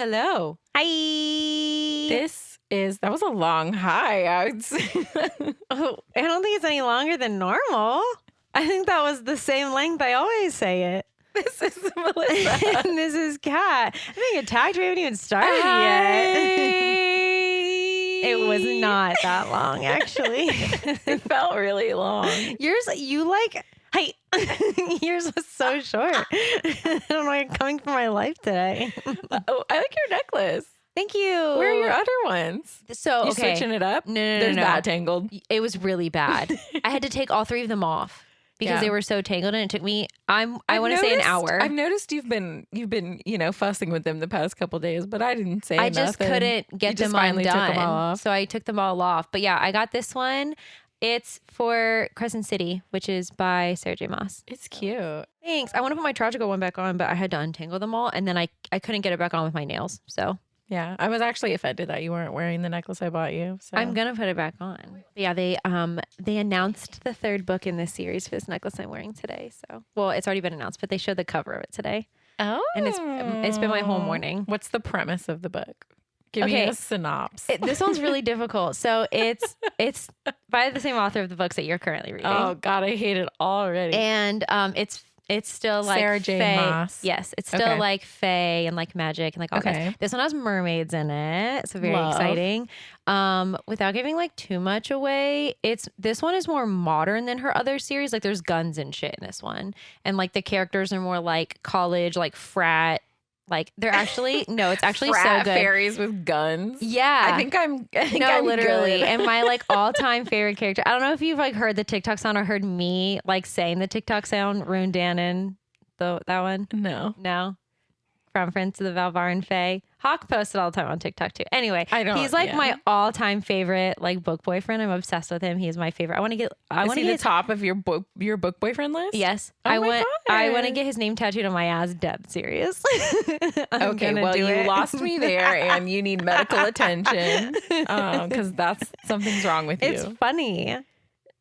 Hello. Hi. That was a long hi. Oh, I don't think it's any longer than normal. I think that was the same length I always say it. This is Melissa. And this is Kat. I think attacked. We haven't even started Hi. yet. It was not that long, actually. It felt really long. Yours, Hey, yours was so short. I don't know why you're coming for my life today. Oh, I like your necklace. Thank you. Where are your other ones? So, You okay. switching it up? No. There's that tangled. It was really bad. I had to take all 3 of them off because they were so tangled, and it took me. I want to say an hour. I've noticed you've been fussing with them the past couple days, but I didn't say. I just couldn't get them finally undone. took them all off. So I took them all off. But yeah, I got this one. It's for Crescent City, which is by Sarah J. Maas. It's cute. Thanks. I want to put my Tragical one back on, but I had to untangle them all, and then I couldn't get it back on with my nails. So yeah, I was actually offended that you weren't wearing the necklace I bought you. So. I'm gonna put it back on. But yeah, they announced the 3rd book in this series for this necklace I'm wearing today. So it's already been announced, but they showed the cover of it today. Oh, and it's been my whole morning. What's the premise of the book? Give me a synopsis. This one's really difficult. So it's by the same author of the books that you're currently reading. Oh God, I hate it already. And it's still like Sarah J. fae. Maas. Yes, it's still like fae and like magic and like all that. This one has mermaids in it, so very exciting. Without giving like too much away, this one is more modern than her other series. Like there's guns and shit in this one, and like the characters are more like college, like frat. Like they're actually it's actually frat so good. Fairies with guns. Yeah, I think I'm literally. good. And my like all-time favorite character. I don't know if you've like heard the TikTok sound or heard me like saying the TikTok sound. Rune Dannon, that one. No. From Friends to the Valvaran Fae. Hawk posted all the time on TikTok too. Anyway, he's like my all-time favorite like book boyfriend. I'm obsessed with him. He's my favorite. I want to get the top of your book boyfriend list. Yes. Oh I want to get his name tattooed on my ass. Dead serious. Okay, well you lost me there, and you need medical attention because something's wrong with you. It's funny.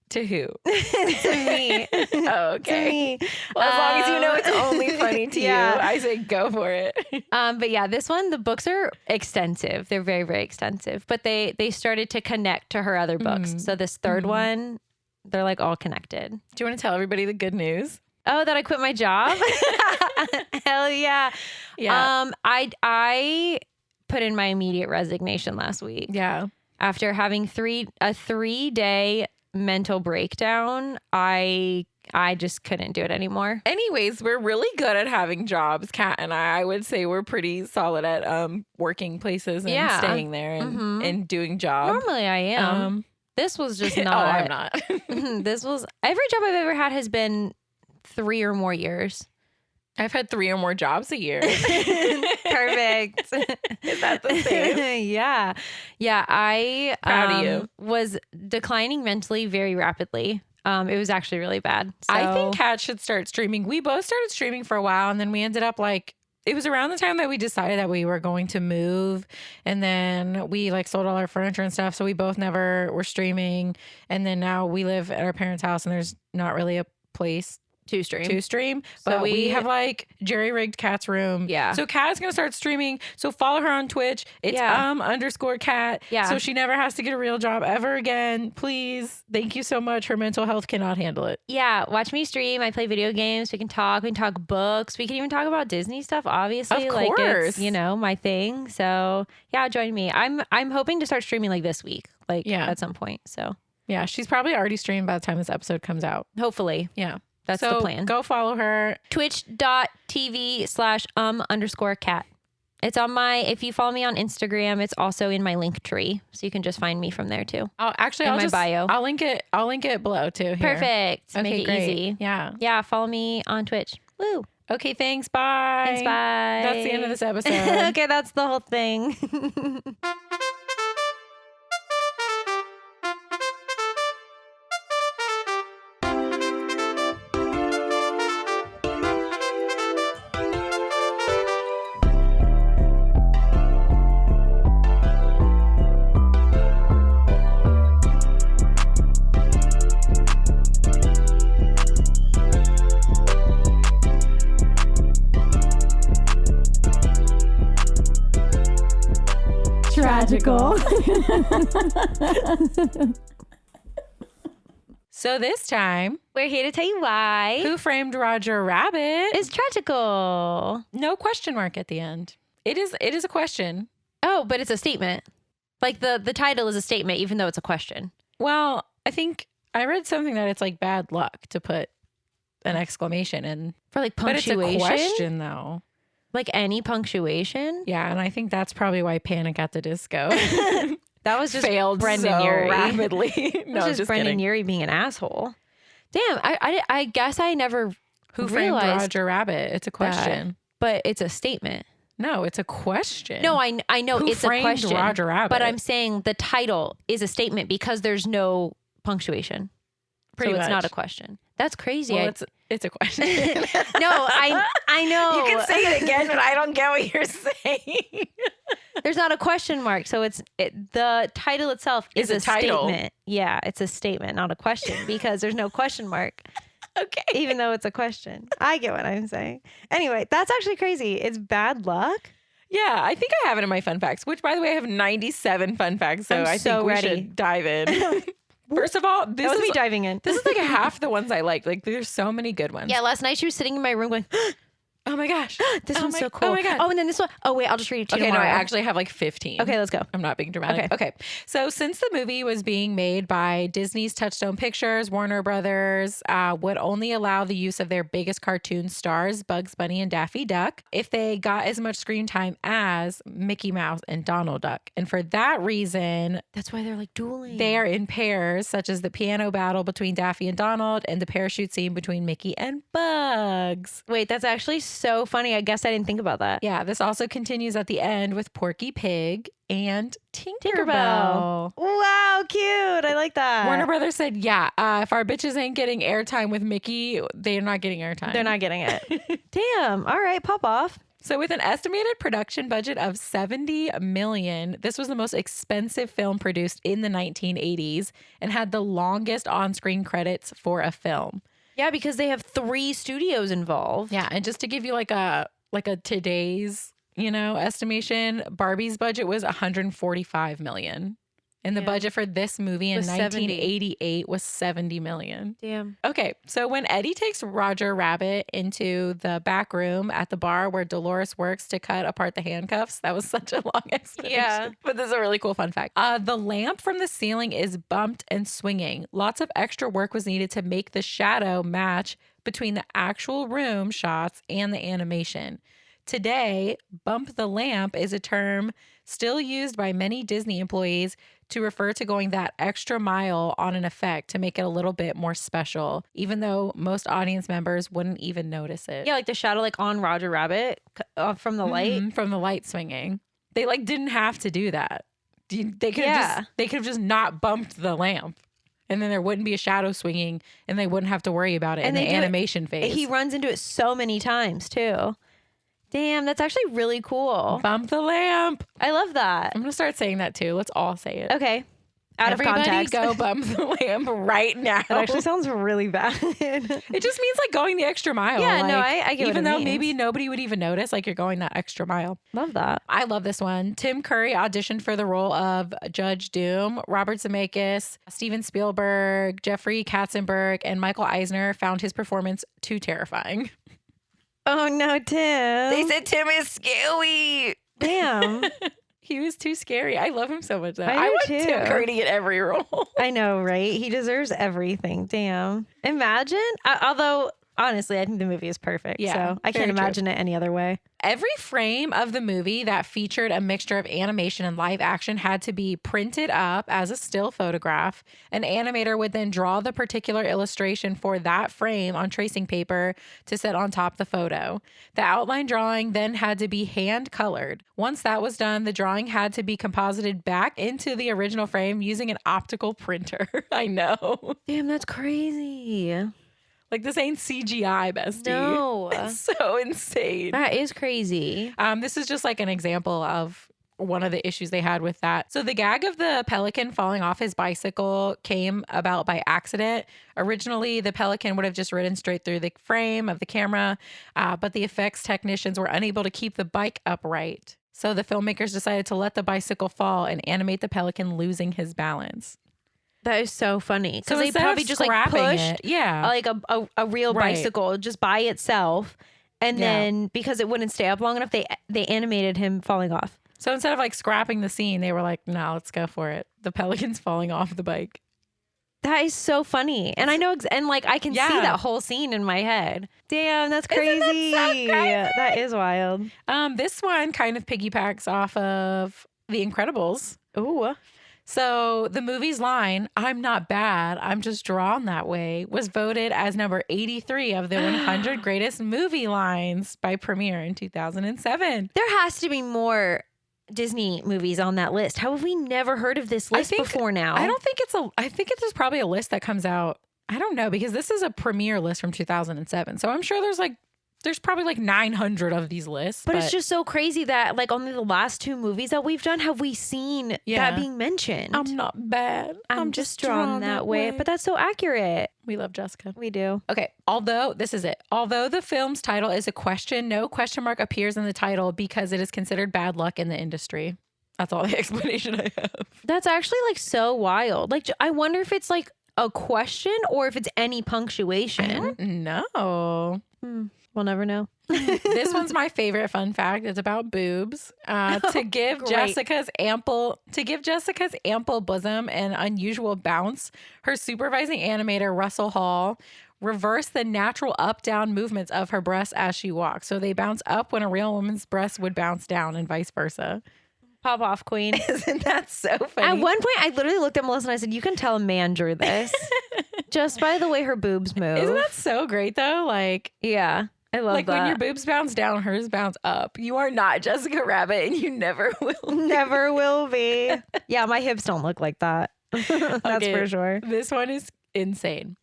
To who? To me. Oh, okay. To me. Well, as long as you know it's only funny to you, I say go for it. But yeah, this one, the books are extensive. They're very, very extensive. But they started to connect to her other books. So this 3rd one, they're like all connected. Do you want to tell everybody the good news? Oh, that I quit my job? Hell yeah. Yeah. I put in my immediate resignation last week. Yeah. After having a 3-day mental breakdown, I just couldn't do it anymore. Anyways, we're really good at having jobs. Kat and I would say we're pretty solid at working places and staying there and doing jobs. Normally I am. This was just not. Oh, I'm not. This was every job I've ever had has been 3 or more years. I've had 3 or more jobs a year. Perfect. Is that the same? Yeah. I Proud of you. Was declining mentally very rapidly. It was actually really bad. So. I think Kat should start streaming. We both started streaming for a while, and then we ended up it was around the time that we decided that we were going to move, and then we sold all our furniture and stuff. So we both never were streaming. And then now we live at our parents' house, and there's not really a place to stream. But So we have jerry-rigged Kat's room. Yeah. So Kat is going to start streaming. So follow her on Twitch. It's _Kat. Yeah. So she never has to get a real job ever again. Please. Thank you so much. Her mental health cannot handle it. Yeah. Watch me stream. I play video games. We can talk books. We can even talk about Disney stuff, obviously. Of course. It's, my thing. So yeah, join me. I'm hoping to start streaming this week, at some point. So yeah, she's probably already streamed by the time this episode comes out. Hopefully. Yeah. That's the plan. Go follow her. Twitch.tv/_Kat. It's on if you follow me on Instagram, it's also in my link tree. So you can just find me from there too. I'll my bio. I'll link it below too. Here. Perfect. Okay, Make it great. easy. Yeah. Yeah. Follow me on Twitch. Woo. Okay. Thanks. Bye. Thanks. Bye. That's the end of this episode. Okay. That's the whole thing. Tragical. So this time, we're here to tell you why Who Framed Roger Rabbit is tragical. No question mark at the end. It is a question. Oh, but it's a statement. Like the title is a statement, even though it's a question. Well, I think I read something that it's like bad luck to put an exclamation in. For like punctuation? But it's a question, though. Like any punctuation? Yeah, and I think that's probably why Panic at the Disco that was just failed Brendan so Urie. rapidly. No, just Brendan Urie being an asshole. Damn, I guess I never Who Framed Roger Rabbit? It's a question. That, but it's a statement. No, it's a question. No, I know Who it's a framed question. Roger Rabbit? But I'm saying the title is a statement because there's no punctuation. Pretty so much. It's not a question. That's crazy. Well, it's a question. No, I know. You can say it again, but I don't get what you're saying. There's not a question mark, so the title itself is a title. statement. Yeah, it's a statement, not a question, because there's no question mark. Okay. Even though it's a question. I get what I'm saying. Anyway, that's actually crazy. It's bad luck. Yeah, I think I have it in my fun facts, which, by the way, I have 97 fun facts, so I think we should dive in. First of all, this is me diving in. This is like half the ones I like. Like, there's so many good ones. Yeah, last night she was sitting in my room going, oh my gosh, this one's so cool. Oh my God. Oh, and then this one. Oh, wait, I'll just read it to you Okay, tomorrow. no, I actually have like 15. Okay, let's go. I'm not being dramatic. Okay. So since the movie was being made by Disney's Touchstone Pictures, Warner Brothers would only allow the use of their biggest cartoon stars, Bugs Bunny and Daffy Duck, if they got as much screen time as Mickey Mouse and Donald Duck. And for that reason, that's why they're like dueling. They are in pairs, such as the piano battle between Daffy and Donald and the parachute scene between Mickey and Bugs. Wait, that's actually so funny. I guess I didn't think about that. Yeah, this also continues at the end with Porky Pig and Tinkerbell. Wow, cute. I like that. Warner Brothers said, yeah, if our bitches ain't getting airtime with Mickey, they're not getting airtime. They're not getting it. Damn. All right, pop off. So with an estimated production budget of $70 million, this was the most expensive film produced in the 1980s and had the longest on-screen credits for a film. Yeah, because they have 3 studios involved. Yeah, and just to give you like a today's, estimation, Barbie's budget was $145 million. And the budget for this movie in 1988 was $70 million. Damn. Okay, so when Eddie takes Roger Rabbit into the back room at the bar where Dolores works to cut apart the handcuffs, that was such a long explanation. Yeah. But this is a really cool fun fact. The lamp from the ceiling is bumped and swinging. Lots of extra work was needed to make the shadow match between the actual room shots and the animation. Today, bump the lamp is a term still used by many Disney employees to refer to going that extra mile on an effect to make it a little bit more special, even though most audience members wouldn't even notice it. Yeah, like the shadow like on Roger Rabbit from the light. From the light swinging. They like didn't have to do that. They could have just not bumped the lamp. And then there wouldn't be a shadow swinging and they wouldn't have to worry about it in the animation phase. He runs into it so many times too. Damn, that's actually really cool. Bump the lamp. I love that. I'm going to start saying that too. Let's all say it. Okay. Everybody of context. Go bump the lamp right now. It actually sounds really bad. It just means like going the extra mile. Yeah, like, no, I get even what it though means. maybe nobody would even notice, like you're going that extra mile. Love that. I love this one. Tim Curry auditioned for the role of Judge Doom. Robert Zemeckis, Steven Spielberg, Jeffrey Katzenberg, and Michael Eisner found his performance too terrifying. Oh no, Tim. They said Tim is scary. Damn. He was too scary. I love him so much though. I want too. Tim Curry to get every role. I know, right? He deserves everything. Damn. Imagine. Although, honestly, I think the movie is perfect. Yeah, so I can't imagine it any other way. Every frame of the movie that featured a mixture of animation and live action had to be printed up as a still photograph. An animator would then draw the particular illustration for that frame on tracing paper to set on top the photo. The outline drawing then had to be hand colored. Once that was done, the drawing had to be composited back into the original frame using an optical printer. I know. Damn, that's crazy. Like, this ain't CGI, bestie. No. It's so insane. That is crazy. This is just like an example of one of the issues they had with that. So the gag of the pelican falling off his bicycle came about by accident. Originally, the pelican would have just ridden straight through the frame of the camera, but the effects technicians were unable to keep the bike upright. So the filmmakers decided to let the bicycle fall and animate the pelican losing his balance. That is so funny. So Because they probably just like pushed like a real bicycle just by itself. And then because it wouldn't stay up long enough, they animated him falling off. So instead of like scrapping the scene, they were like, no, let's go for it. The pelican's falling off the bike. That is so funny. And I know, and like I can see that whole scene in my head. Damn, that's crazy. That so crazy? That is wild. This one kind of piggybacks off of The Incredibles. Ooh. So the movie's line, "I'm not bad, I'm just drawn that way," was voted as number 83 of the 100 greatest movie lines by Premiere in 2007. There has to be more Disney movies on that list. How have we never heard of this list before now? I think it's probably a list that comes out. I don't know, because this is a Premiere list from 2007. So I'm sure there's probably like 900 of these lists. But it's just so crazy that like only the last 2 movies that we've done have we seen that being mentioned. I'm not bad. I'm just drawn that way. But that's so accurate. We love Jessica. We do. Okay. Although the film's title is a question, no question mark appears in the title because it is considered bad luck in the industry. That's all the explanation I have. That's actually like so wild. Like, I wonder if it's like a question or if it's any punctuation. I don't know. We'll never know. This one's my favorite fun fact. It's about boobs. To give Jessica's ample bosom and unusual bounce, her supervising animator, Russell Hall, reversed the natural up-down movements of her breasts as she walks. So they bounce up when a real woman's breasts would bounce down and vice versa. Pop off, queen. Isn't that so funny? At one point, I literally looked at Melissa and I said, you can tell a man drew this. Just by the way her boobs move. Isn't that so great, though? Like, yeah. I love like that. when your boobs bounce down, hers bounce up. You are not Jessica Rabbit, and you never will be. Never will be. Yeah, my hips don't look like that. That's for sure. This one is insane.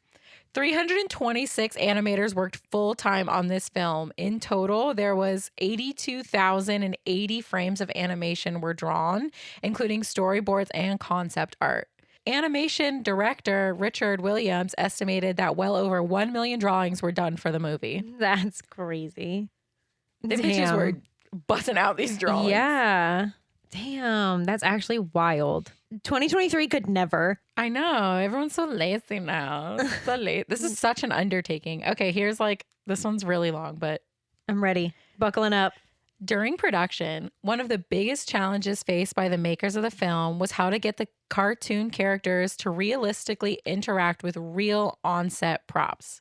326 animators worked full-time on this film. In total, there was 82,080 frames of animation were drawn, including storyboards and concept art. Animation director Richard Williams estimated that well over 1 million drawings were done for the movie. That's crazy. The bitches were busting out these drawings. Yeah. Damn, that's actually wild. 2023 could never. I know. Everyone's so lazy now. So late. This is such an undertaking. Okay, here's this one's really long, but I'm ready. Buckling up. During production, one of the biggest challenges faced by the makers of the film was how to get the cartoon characters to realistically interact with real on-set props.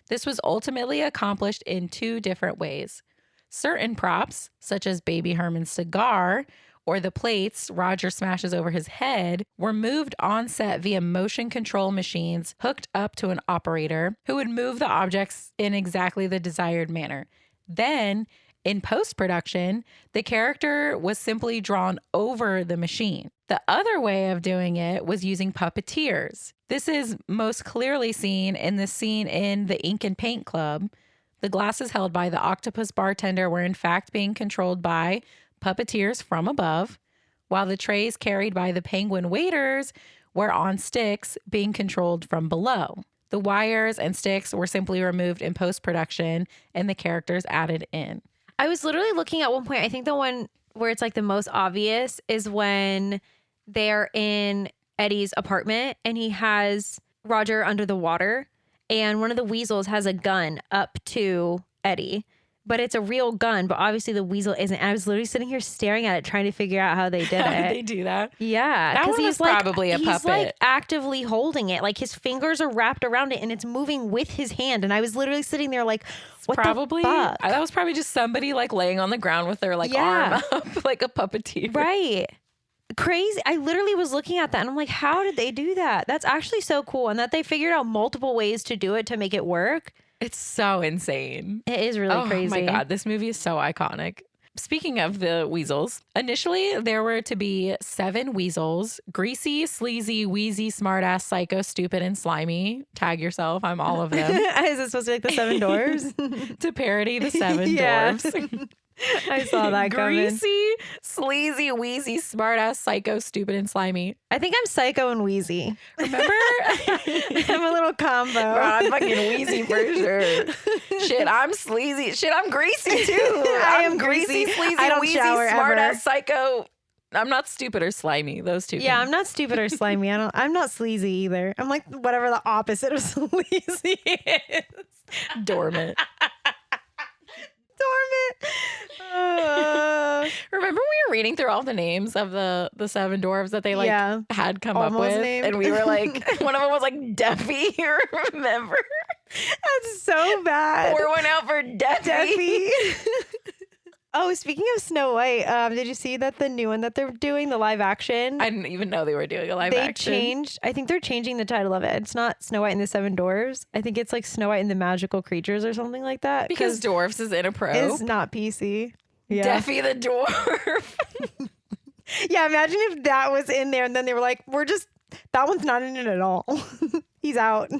This was ultimately accomplished in 2 different ways. Certain props, such as Baby Herman's cigar or the plates Roger smashes over his head, were moved on set via motion control machines hooked up to an operator who would move the objects in exactly the desired manner. Then, in post-production, the character was simply drawn over the machine. The other way of doing it was using puppeteers. This is most clearly seen in the scene in the Ink and Paint Club. The glasses held by the octopus bartender were in fact being controlled by puppeteers from above, while the trays carried by the penguin waiters were on sticks being controlled from below. The wires and sticks were simply removed in post-production and the characters added in. I was literally looking at one point, I think the one where it's like the most obvious is when they're in Eddie's apartment and he has Roger under the water and one of the weasels has a gun up to Eddie, but it's a real gun, but obviously the weasel isn't. And I was literally sitting here staring at it, trying to figure out how they did it. How did they do that? Yeah. That one was probably a puppet. He's like actively holding it. Like his fingers are wrapped around it and it's moving with his hand. And I was literally sitting there like, what the fuck? That was probably just somebody like laying on the ground with their arm up, like a puppeteer. Right. Crazy. I literally was looking at that and I'm like, how did they do that? That's actually so cool. And that they figured out multiple ways to do it to make it work. It's so insane. It is really crazy. Oh my God. This movie is so iconic. Speaking of the weasels, initially there were to be 7 weasels: greasy, sleazy, wheezy, smartass, psycho, stupid, and slimy. Tag yourself. I'm all of them. Is it supposed to be like the 7 dwarves? To parody the 7 dwarves. I saw that coming. Greasy, sleazy, wheezy, smart ass, psycho, stupid, and slimy. I think I'm psycho and wheezy. Remember? I'm a little combo. Bro, I'm fucking wheezy for sure. Shit, I'm sleazy. Shit, I'm greasy too. I am greasy, sleazy, I don't wheezy, shower smart ever. ass, psycho. I'm not stupid or slimy. Those two. Yeah, things. I'm not stupid or slimy. I'm not sleazy either. I'm like whatever the opposite of sleazy is. Dormant. Remember we were reading through all the names of the 7 dwarves that they had come Almost up with, named. and we were like, one of them was like Deafy. Remember? That's so bad. Pour one out for Deafy. Oh, speaking of Snow White, did you see that the new one that they're doing, the live action? I didn't even know they were doing a live action. I think they're changing the title of it. It's not Snow White and the 7 Dwarfs. I think it's like Snow White and the Magical Creatures or something like that. Because dwarfs is inappropriate. It's not PC. Yeah. Deafy the Dwarf. Yeah, imagine if that was in there and then they were like, that one's not in it at all. He's out.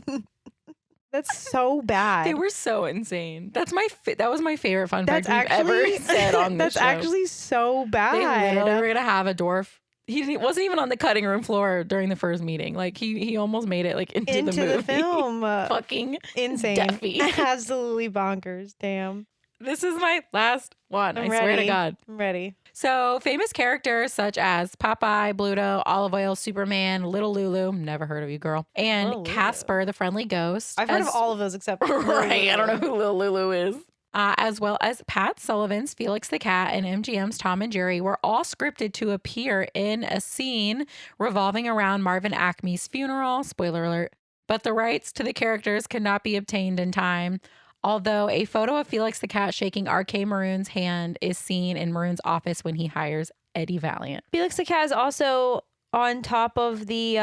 That's so bad. They were so insane. That was my favorite fun fact That's we've ever said on this That's show. actually so bad. They literally were gonna have a dwarf. He wasn't even on the cutting room floor during the first meeting. Like he almost made it like into the movie. The film. Fucking insane. Deafy. Absolutely bonkers. Damn. This is my last one. I swear to God. I'm ready. So famous characters such as Popeye, Bluto, Olive Oil, Superman, Little Lulu, never heard of you, girl, and Little Lulu. Casper, the friendly ghost. I've heard of all of those except Right. I don't know who Little Lulu is. As well as Pat Sullivan's Felix the Cat and MGM's Tom and Jerry were all scripted to appear in a scene revolving around Marvin Acme's funeral. Spoiler alert. But the rights to the characters could not be obtained in time. Although a photo of Felix the Cat shaking R.K. Maroon's hand is seen in Maroon's office when he hires Eddie Valiant. Felix the Cat is also on top of the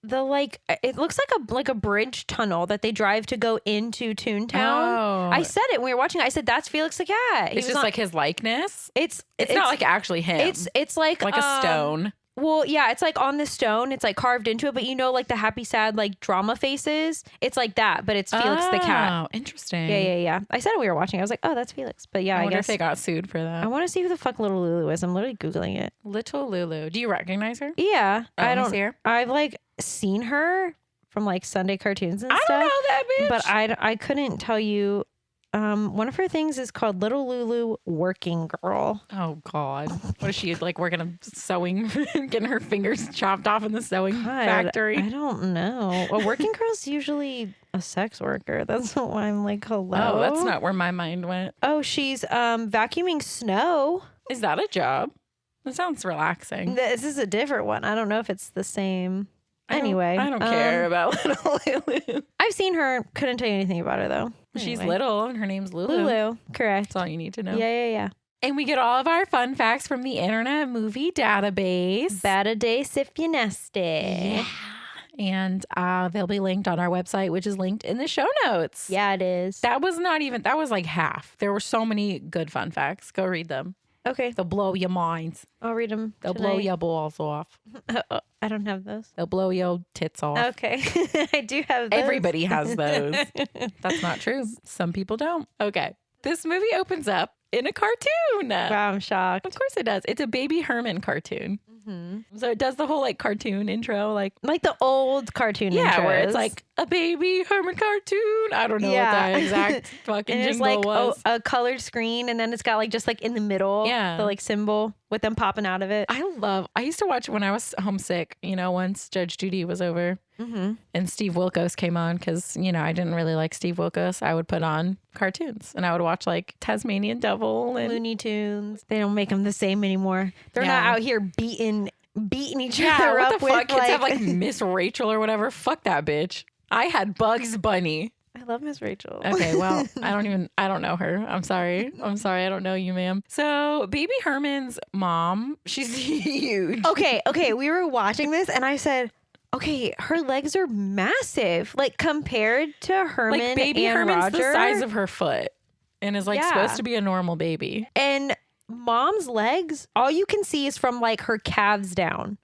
like, it looks like a bridge tunnel that they drive to go into Toontown. Oh. I said it when we were watching. I said that's Felix the Cat. It's just like his likeness. It's not like actually him. It's like a stone. Well, yeah, it's like on the stone. It's like carved into it, but you know, like the happy, sad, like drama faces. It's like that, but it's Felix the Cat. Oh, interesting. Yeah. I said it when we were watching. I was like, oh, that's Felix. But yeah, I I wonder guess if they got sued for that. I want to see who the fuck Little Lulu is. I'm literally Googling it. Little Lulu. Do you recognize her? Yeah. I don't see her. I've like seen her from like Sunday cartoons and I stuff. don't know that bitch. But I couldn't tell you. One of her things is called Little Lulu Working Girl. Oh God. What is she like working a sewing, getting her fingers chopped off in the sewing factory? I don't know. A working girl's usually a sex worker. That's why I'm like, hello. Oh, that's not where my mind went. Oh, she's vacuuming snow. Is that a job? That sounds relaxing. This is a different one. I don't know if it's the same. Anyway, I don't care about Little Lulu. I've seen her. Couldn't tell you anything about her though. She's little and her name's Lulu. Lulu, correct. That's all you need to know. Yeah. And we get all of our fun facts from the Internet Movie Database. Bad days if you nasty. Yeah. And they'll be linked on our website, which is linked in the show notes. Yeah, it is. That was like half. There were so many good fun facts. Go read them. Okay. They'll blow your minds. I'll read them. They'll blow your balls off. I don't have those. They'll blow your tits off. Okay. I do have those. Everybody has those. That's not true. Some people don't. Okay. This movie opens up in a cartoon. Wow, I'm shocked. Of course it does. It's a Baby Herman cartoon. Mm-hmm. So it does the whole like cartoon intro, like the old cartoon intros. Where it's like a Baby Herman cartoon. I don't know what that exact fucking and jingle it's like was. A colored screen, and then it's got like just like in the middle, the like symbol with them popping out of it. I used to watch when I was homesick, once Judge Judy was over and Steve Wilkos came on because, I didn't really like Steve Wilkos. I would put on cartoons and I would watch like Tasmanian Devil and Looney Tunes. They don't make them the same anymore. They're not out here beating each other what up the fuck? with Kids have like Miss Rachel or whatever. Fuck that bitch. I had Bugs Bunny. I love Miss Rachel. Okay, well, I don't know her. I'm sorry. I don't know you, ma'am. So Baby Herman's mom, she's huge. Okay. We were watching this and I said, okay, her legs are massive. Like compared to Herman like Baby and Herman's Roger. the size of her foot and is like supposed to be a normal baby. And mom's legs, all you can see is from like her calves down.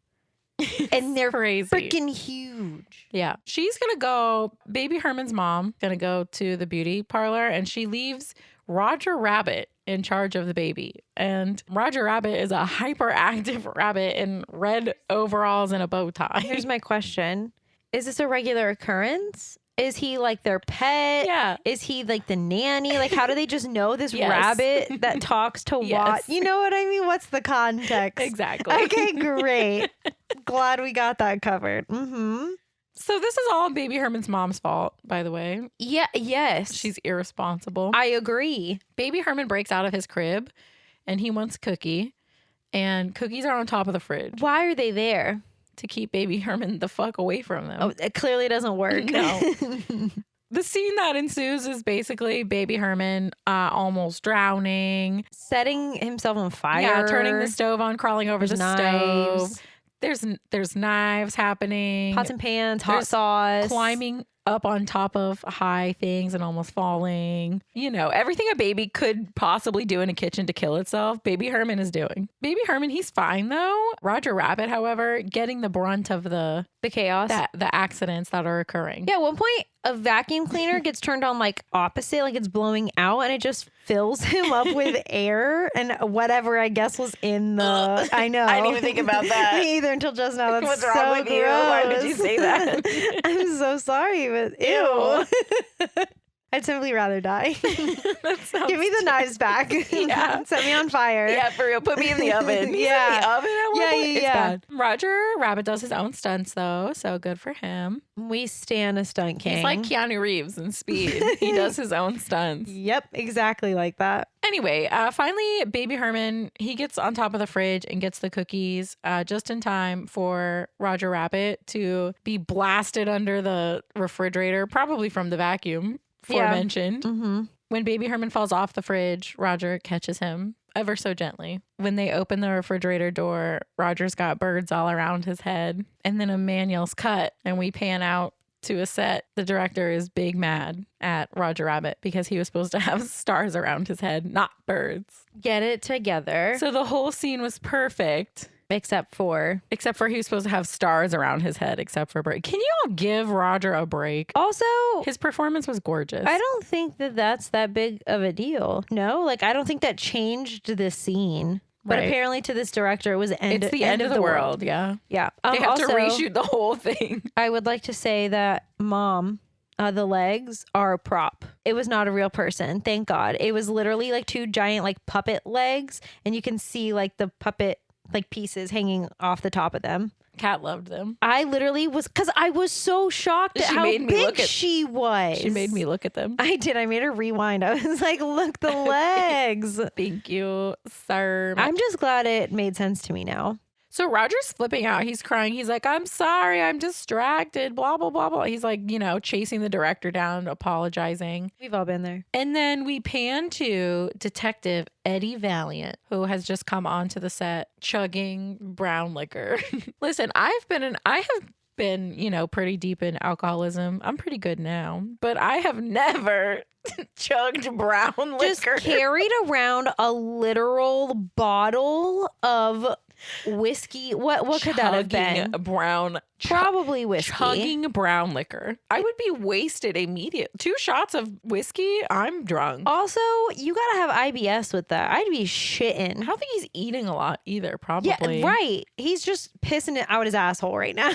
And they're crazy. Freaking huge. Yeah. She's going to go, Baby Herman's mom, going to go to the beauty parlor and she leaves Roger Rabbit in charge of the baby. And Roger Rabbit is a hyperactive rabbit in red overalls and a bow tie. Here's my question. Is this a regular occurrence? Is he like their pet? Yeah. Is he like the nanny? Like, how do they just know this rabbit that talks to what? You know what I mean? What's the context? Exactly. Okay, great. Glad we got that covered. Mm-hmm. So this is all Baby Herman's mom's fault, by the way. Yeah, yes. She's irresponsible. I agree. Baby Herman breaks out of his crib and he wants Cookie. And cookies are on top of the fridge. Why are they there? To keep Baby Herman the fuck away from them. Oh, it clearly doesn't work. No. The scene that ensues is basically Baby Herman almost drowning. Setting himself on fire. Yeah, turning the stove on, crawling over the knives. stove. There's knives happening. Pots and pans, hot sauce. Climbing up on top of high things and almost falling. You know, everything a baby could possibly do in a kitchen to kill itself, Baby Herman is doing. Baby Herman, he's fine though. Roger Rabbit, however, getting the brunt of the chaos. The accidents that are occurring. Yeah, at one point, a vacuum cleaner gets turned on like opposite, like it's blowing out, and it just fills him up with air and whatever I guess was in the. I know. I didn't even think about that. Me either until just now. That's What's so wrong with you? Why did you say that? I'm so sorry, but ew. I'd simply rather die. Give me the knives back. Yeah. Set me on fire. Yeah, for real. Put me in the oven. Yeah. In the oven at one point? It's yeah. bad. Roger Rabbit does his own stunts though, so good for him. We stan a stunt king. He's like Keanu Reeves in Speed. He does his own stunts. Yep, exactly like that. Anyway, finally, Baby Herman, he gets on top of the fridge and gets the cookies just in time for Roger Rabbit to be blasted under the refrigerator, probably from the vacuum aforementioned. Yeah. Mm-hmm. When Baby Herman falls off the fridge, Roger catches him ever so gently. When they open the refrigerator door, Roger's got birds all around his head. And then a man yells, "Cut!" And we pan out to a set. The director is big mad at Roger Rabbit because he was supposed to have stars around his head, not birds. Get it together. So the whole scene was perfect. Except for he was supposed to have stars around his head, except for break. Can you all give Roger a break? Also, his performance was gorgeous. I don't think that's that big of a deal. No, like I don't think that changed the scene. But apparently to this director, it was the end of the world. Yeah. Yeah. They have to reshoot the whole thing. I would like to say that Mom, the legs are a prop. It was not a real person. Thank God. It was literally like two giant like puppet legs. And you can see like the puppet like pieces hanging off the top of them. Kat loved them. I literally was, because I was so shocked at how big she was. She made me look at them. I did. I made her rewind. I was like, look, the legs. Thank you, sir. I'm just glad it made sense to me now. So Roger's flipping out. He's crying. He's like, "I'm sorry. I'm distracted. Blah, blah, blah, blah." He's like, chasing the director down, apologizing. We've all been there. And then we pan to Detective Eddie Valiant, who has just come onto the set chugging brown liquor. Listen, I have been, pretty deep in alcoholism. I'm pretty good now, but I have never chugged brown liquor. Just carried around a literal bottle of whiskey. What could that have been? Probably whiskey. Chugging brown liquor. I would be wasted immediately. 2 shots of whiskey, I'm drunk. Also, you gotta have IBS with that. I'd be shitting. I don't think he's eating a lot either, probably. Yeah, right. He's just pissing it out his asshole right now.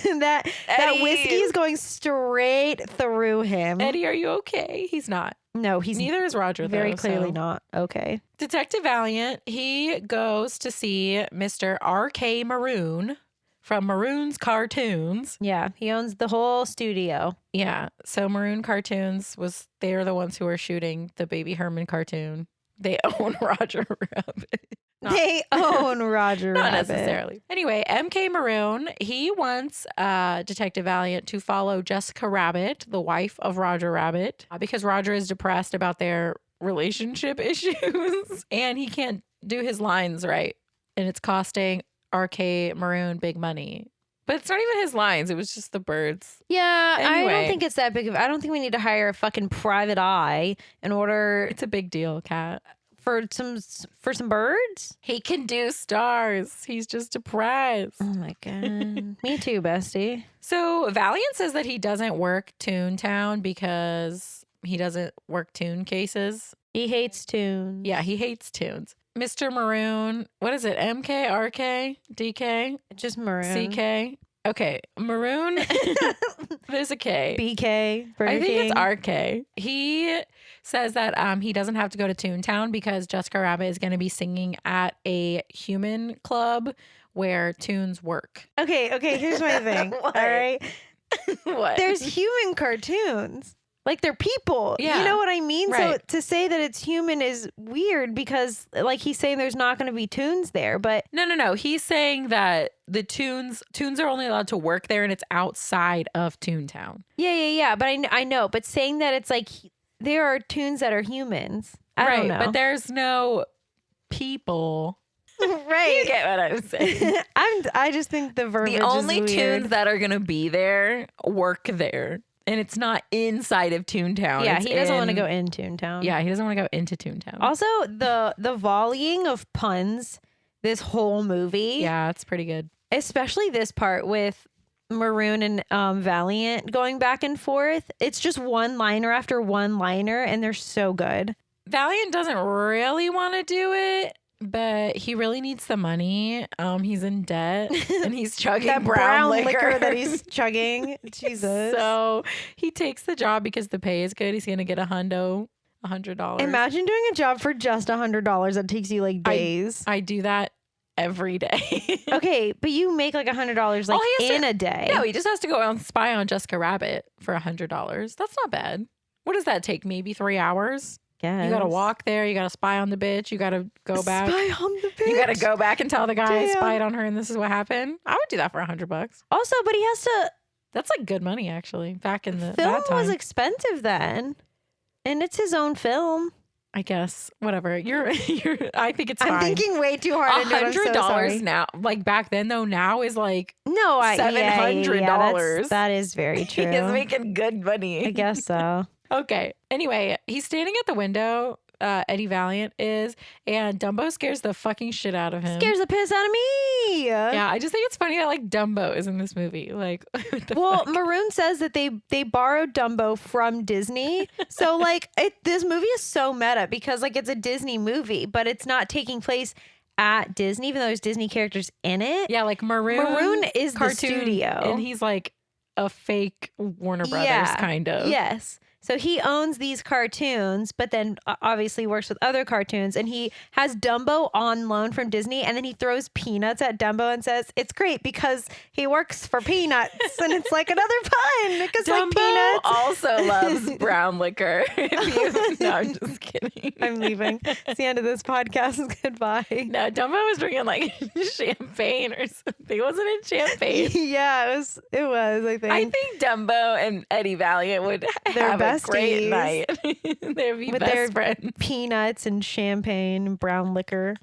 That whiskey is going straight through him. Eddie, are you okay? He's not. No, he's neither is Roger. Very clearly not. Okay. Detective Valiant, he goes to see Mr. R.K. Maroon from Maroon's Cartoons. Yeah, he owns the whole studio. Yeah. So Maroon Cartoons they're the ones who are shooting the Baby Herman cartoon. They own Roger Rabbit. They own Roger Rabbit. Not necessarily. Anyway, MK Maroon, he wants Detective Valiant to follow Jessica Rabbit, the wife of Roger Rabbit, because Roger is depressed about their relationship issues and he can't do his lines right. And it's costing RK Maroon big money. But it's not even his lines. It was just the birds. Yeah, anyway. I don't think it's that big of... I don't think we need to hire a fucking private eye in order... It's a big deal, Kat. For some birds? He can do stars. He's just depressed. Oh my God. Me too, bestie. So Valiant says that he doesn't work Toontown because he doesn't work Toon cases. He hates tunes. Yeah, he hates tunes. Mr. Maroon, what is it? MK, RK, DK? Just Maroon. CK? Okay, Maroon. There's a K. BK. Burger I think King. it's RK. He says that he doesn't have to go to Toontown because Jessica Rabbit is going to be singing at a human club where tunes work. Okay, here's my thing. All right. What? There's human cartoons. Like they're people. Yeah. You know what I mean? Right. So to say that it's human is weird because like he's saying there's not going to be tunes there, but No. He's saying that the tunes are only allowed to work there and it's outside of Toontown. yeah. But I know. But saying that it's like there are tunes that are humans. I don't know. But there's no people. Right. You get what I'm saying? I just think the verbiage The only is weird. tunes that are going to be there work there. And it's not inside of Toontown. Yeah, it's he doesn't want to go in Toontown. Yeah, he doesn't want to go into Toontown. Also, the volleying of puns this whole movie. Yeah, it's pretty good. Especially this part with Maroon and Valiant going back and forth. It's just one-liner after one-liner, and they're so good. Valiant doesn't really want to do it, but he really needs the money. He's in debt and he's chugging that brown liquor that he's chugging. Jesus. So he takes the job because the pay is good. He's going to get $100. Imagine doing a job for just $100 that takes you like days. I do that every day. Okay, but you make like $100 like in a day. No, he just has to go out and spy on Jessica Rabbit for $100. That's not bad. What does that take? Maybe 3 hours? Yes. You got to walk there. You got to spy on the bitch. You got to go back. Spy on the bitch. You got to go back and tell the guy I Damn. spied on her and this is what happened. I would do that for $100. Also, but he has to. That's like good money, actually. Back in Film that time. was expensive then, and it's his own film. I guess whatever. You're. I think it's fine. I'm thinking way too hard. $100 now, like back then though. Now is like $700. Yeah, that is very true. He is making good money. I guess so. Okay. Anyway, he's standing at the window. Eddie Valiant is, and Dumbo scares the fucking shit out of him. Scares the piss out of me. Yeah, I just think it's funny that like Dumbo is in this movie. Like, what the fuck? Maroon says that they borrowed Dumbo from Disney. So like this movie is so meta because like it's a Disney movie, but it's not taking place at Disney, even though there's Disney characters in it. Yeah, like Maroon is cartoon, the studio, and he's like a fake Warner Brothers kind of. Yes. So he owns these cartoons, but then obviously works with other cartoons. And he has Dumbo on loan from Disney. And then he throws peanuts at Dumbo and says, it's great because he works for peanuts. And it's like another pun because Dumbo like peanuts. also loves brown liquor. No, I'm just kidding. I'm leaving. It's the end of this podcast. Goodbye. No, Dumbo was drinking like champagne or something. Wasn't it champagne? Yeah, it was, I think. I think Dumbo and Eddie Valiant would have a great night. They'd be with best their friends. Peanuts and champagne and brown liquor.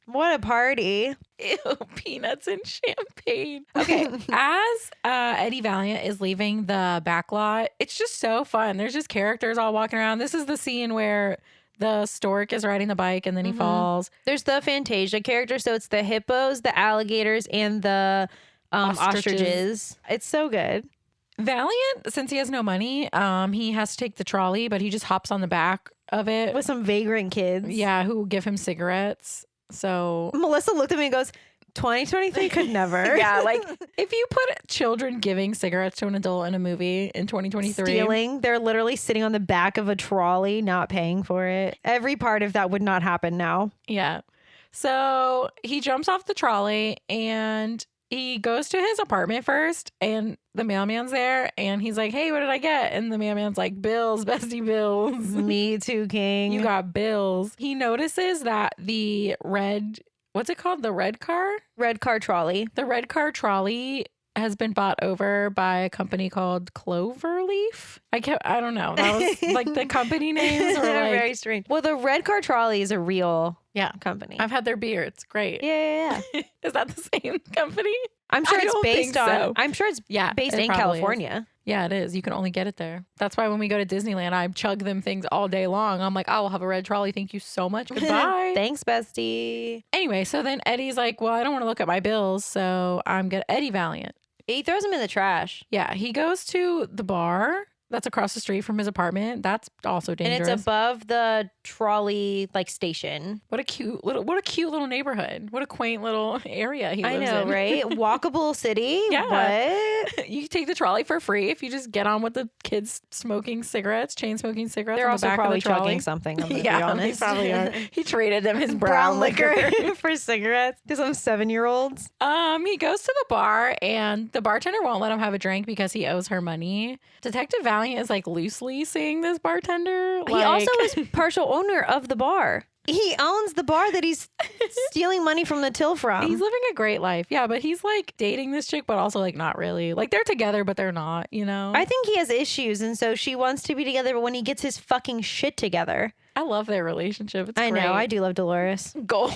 What a party. Ew, peanuts and champagne. Okay, as Eddie Valiant is leaving the back lot, it's just so fun. There's just characters all walking around. This is the scene where the stork is riding the bike and then he falls. There's the Fantasia character. So it's the hippos, the alligators, and the ostriches. It's so good. Valiant, since he has no money, he has to take the trolley, but he just hops on the back of it. With some vagrant kids. Yeah, who give him cigarettes. So Melissa looked at me and goes, 2023 could never. Yeah, like if you put children giving cigarettes to an adult in a movie in 2023. Stealing. They're literally sitting on the back of a trolley, not paying for it. Every part of that would not happen now. Yeah. So he jumps off the trolley and he goes to his apartment first and the mailman's there and he's like, hey, what did I get? And the mailman's like, bills, bestie bills. Me too, King. You got bills. He notices that the what's it called? The red car? Red car trolley. The red car trolley has been bought over by a company called Cloverleaf. I don't know. That was like the company names were like very strange. Well, the red car trolley is a real company. I've had their beer. It's great. Yeah. Is that the same company? I'm sure it's based on. So. I'm sure it's based in California. Is. Yeah, it is. You can only get it there. That's why when we go to Disneyland, I chug them things all day long. I'm like, I'll have a red trolley. Thank you so much. Goodbye. Thanks, bestie. Anyway, so then Eddie's like, well, I don't want to look at my bills, so I'm good. Eddie Valiant. He throws them in the trash. Yeah, he goes to the bar that's across the street from his apartment. That's also dangerous. And it's above the trolley like station. What a cute little neighborhood. What a quaint little area he lives in. I know, right? Walkable city. Yeah. What? You take the trolley for free if you just get on with the kids smoking cigarettes, chain smoking cigarettes. They're on also the back probably of the trolley. chugging something. I'm gonna be Yeah, honest. they probably are. He traded them his brown liquor for cigarettes to some 7-year-olds. He goes to the bar and the bartender won't let him have a drink because he owes her money. Detective Valiant is like loosely seeing this bartender. He also is partial owner of the bar. He owns the bar that he's stealing money from the till from. He's living a great life. Yeah, but he's like dating this chick, but also like not really. Like they're together, but they're not, you know? I think he has issues, and so she wants to be together, but when he gets his fucking shit together. I love their relationship. It's I great. know. I do love Dolores. Goals.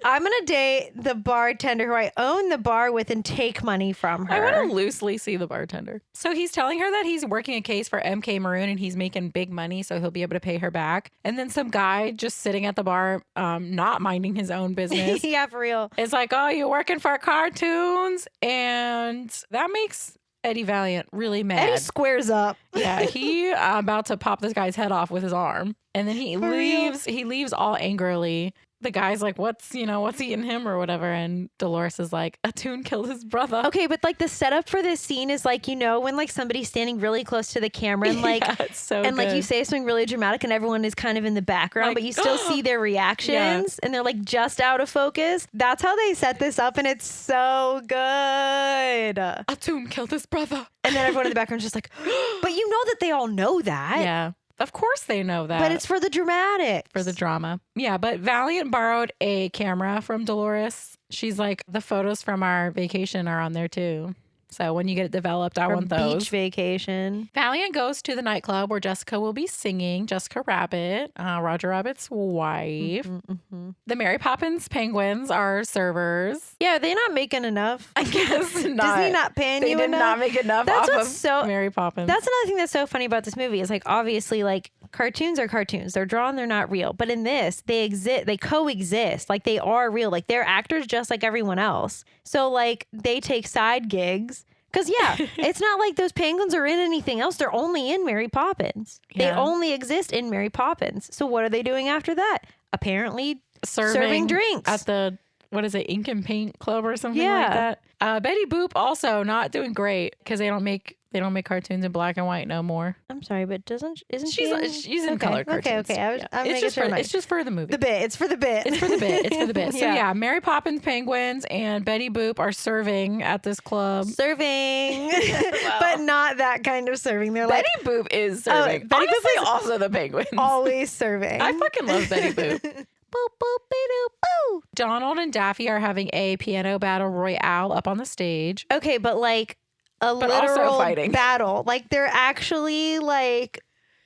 I'm going to date the bartender who I own the bar with and take money from her. I want to loosely see the bartender. So he's telling her that he's working a case for MK Maroon and he's making big money, so he'll be able to pay her back. And then some guy just sitting at the bar, not minding his own business. Yeah, for real. It's like, oh, you're working for cartoons? And that makes Eddie Valiant really mad. Eddie squares up. Yeah, he about to pop this guy's head off with his arm. And then he leaves. He leaves all angrily. The guy's like, what's eating him or whatever. And Dolores is like, a Toon killed his brother. Okay, but like the setup for this scene is like, you know, when like somebody's standing really close to the camera and like, yeah, it's so and like good. you say something really dramatic and everyone is kind of in the background, Like, but you still see their reactions and they're like just out of focus. That's how they set this up and it's so good. A Toon killed his brother. And then everyone in the background's just like, but you know that they all know that. Yeah. Of course they know that. But it's for the dramatics. For the drama. Yeah, but Valiant borrowed a camera from Dolores. She's like, the photos from our vacation are on there too. So when you get it developed, I want those. Beach vacation. Valiant goes to the nightclub where Jessica will be singing. Jessica Rabbit, Roger Rabbit's wife. The Mary Poppins penguins are servers. Yeah, they're not making enough. I guess not. Disney not paying They you did enough. not make enough That's off what's of Mary Poppins. That's another thing that's so funny about this movie is like obviously like cartoons are cartoons. They're drawn, they're not real. But in this, they exist, they coexist. Like they are real. Like they're actors just like everyone else. So like they take side gigs. Because, yeah, it's not like those penguins are in anything else. They're only in Mary Poppins. Yeah. They only exist in Mary Poppins. So what are they doing after that? Apparently serving drinks. At the, what is it, Ink and Paint Club or something Yeah. like that. Betty Boop also not doing great because they don't make cartoons in black and white no more. I'm sorry, but isn't She's she? in color cartoons. Okay. I'm it's making just sure. for, it's just for the movie. The bit. It's for the bit. It's for the bit. It's for the bit. So Yeah. yeah, Mary Poppins penguins and Betty Boop are serving at this club. Serving, but not that kind of serving. They're Betty Boop is serving. Betty Boop Honestly, is also the penguins. always serving. I fucking love Betty Boop. Boop, boop, be-doo, boo. Donald and Daffy are having a piano battle royale up on the stage. Okay, but like a But also literal fighting. battle. Like they're actually like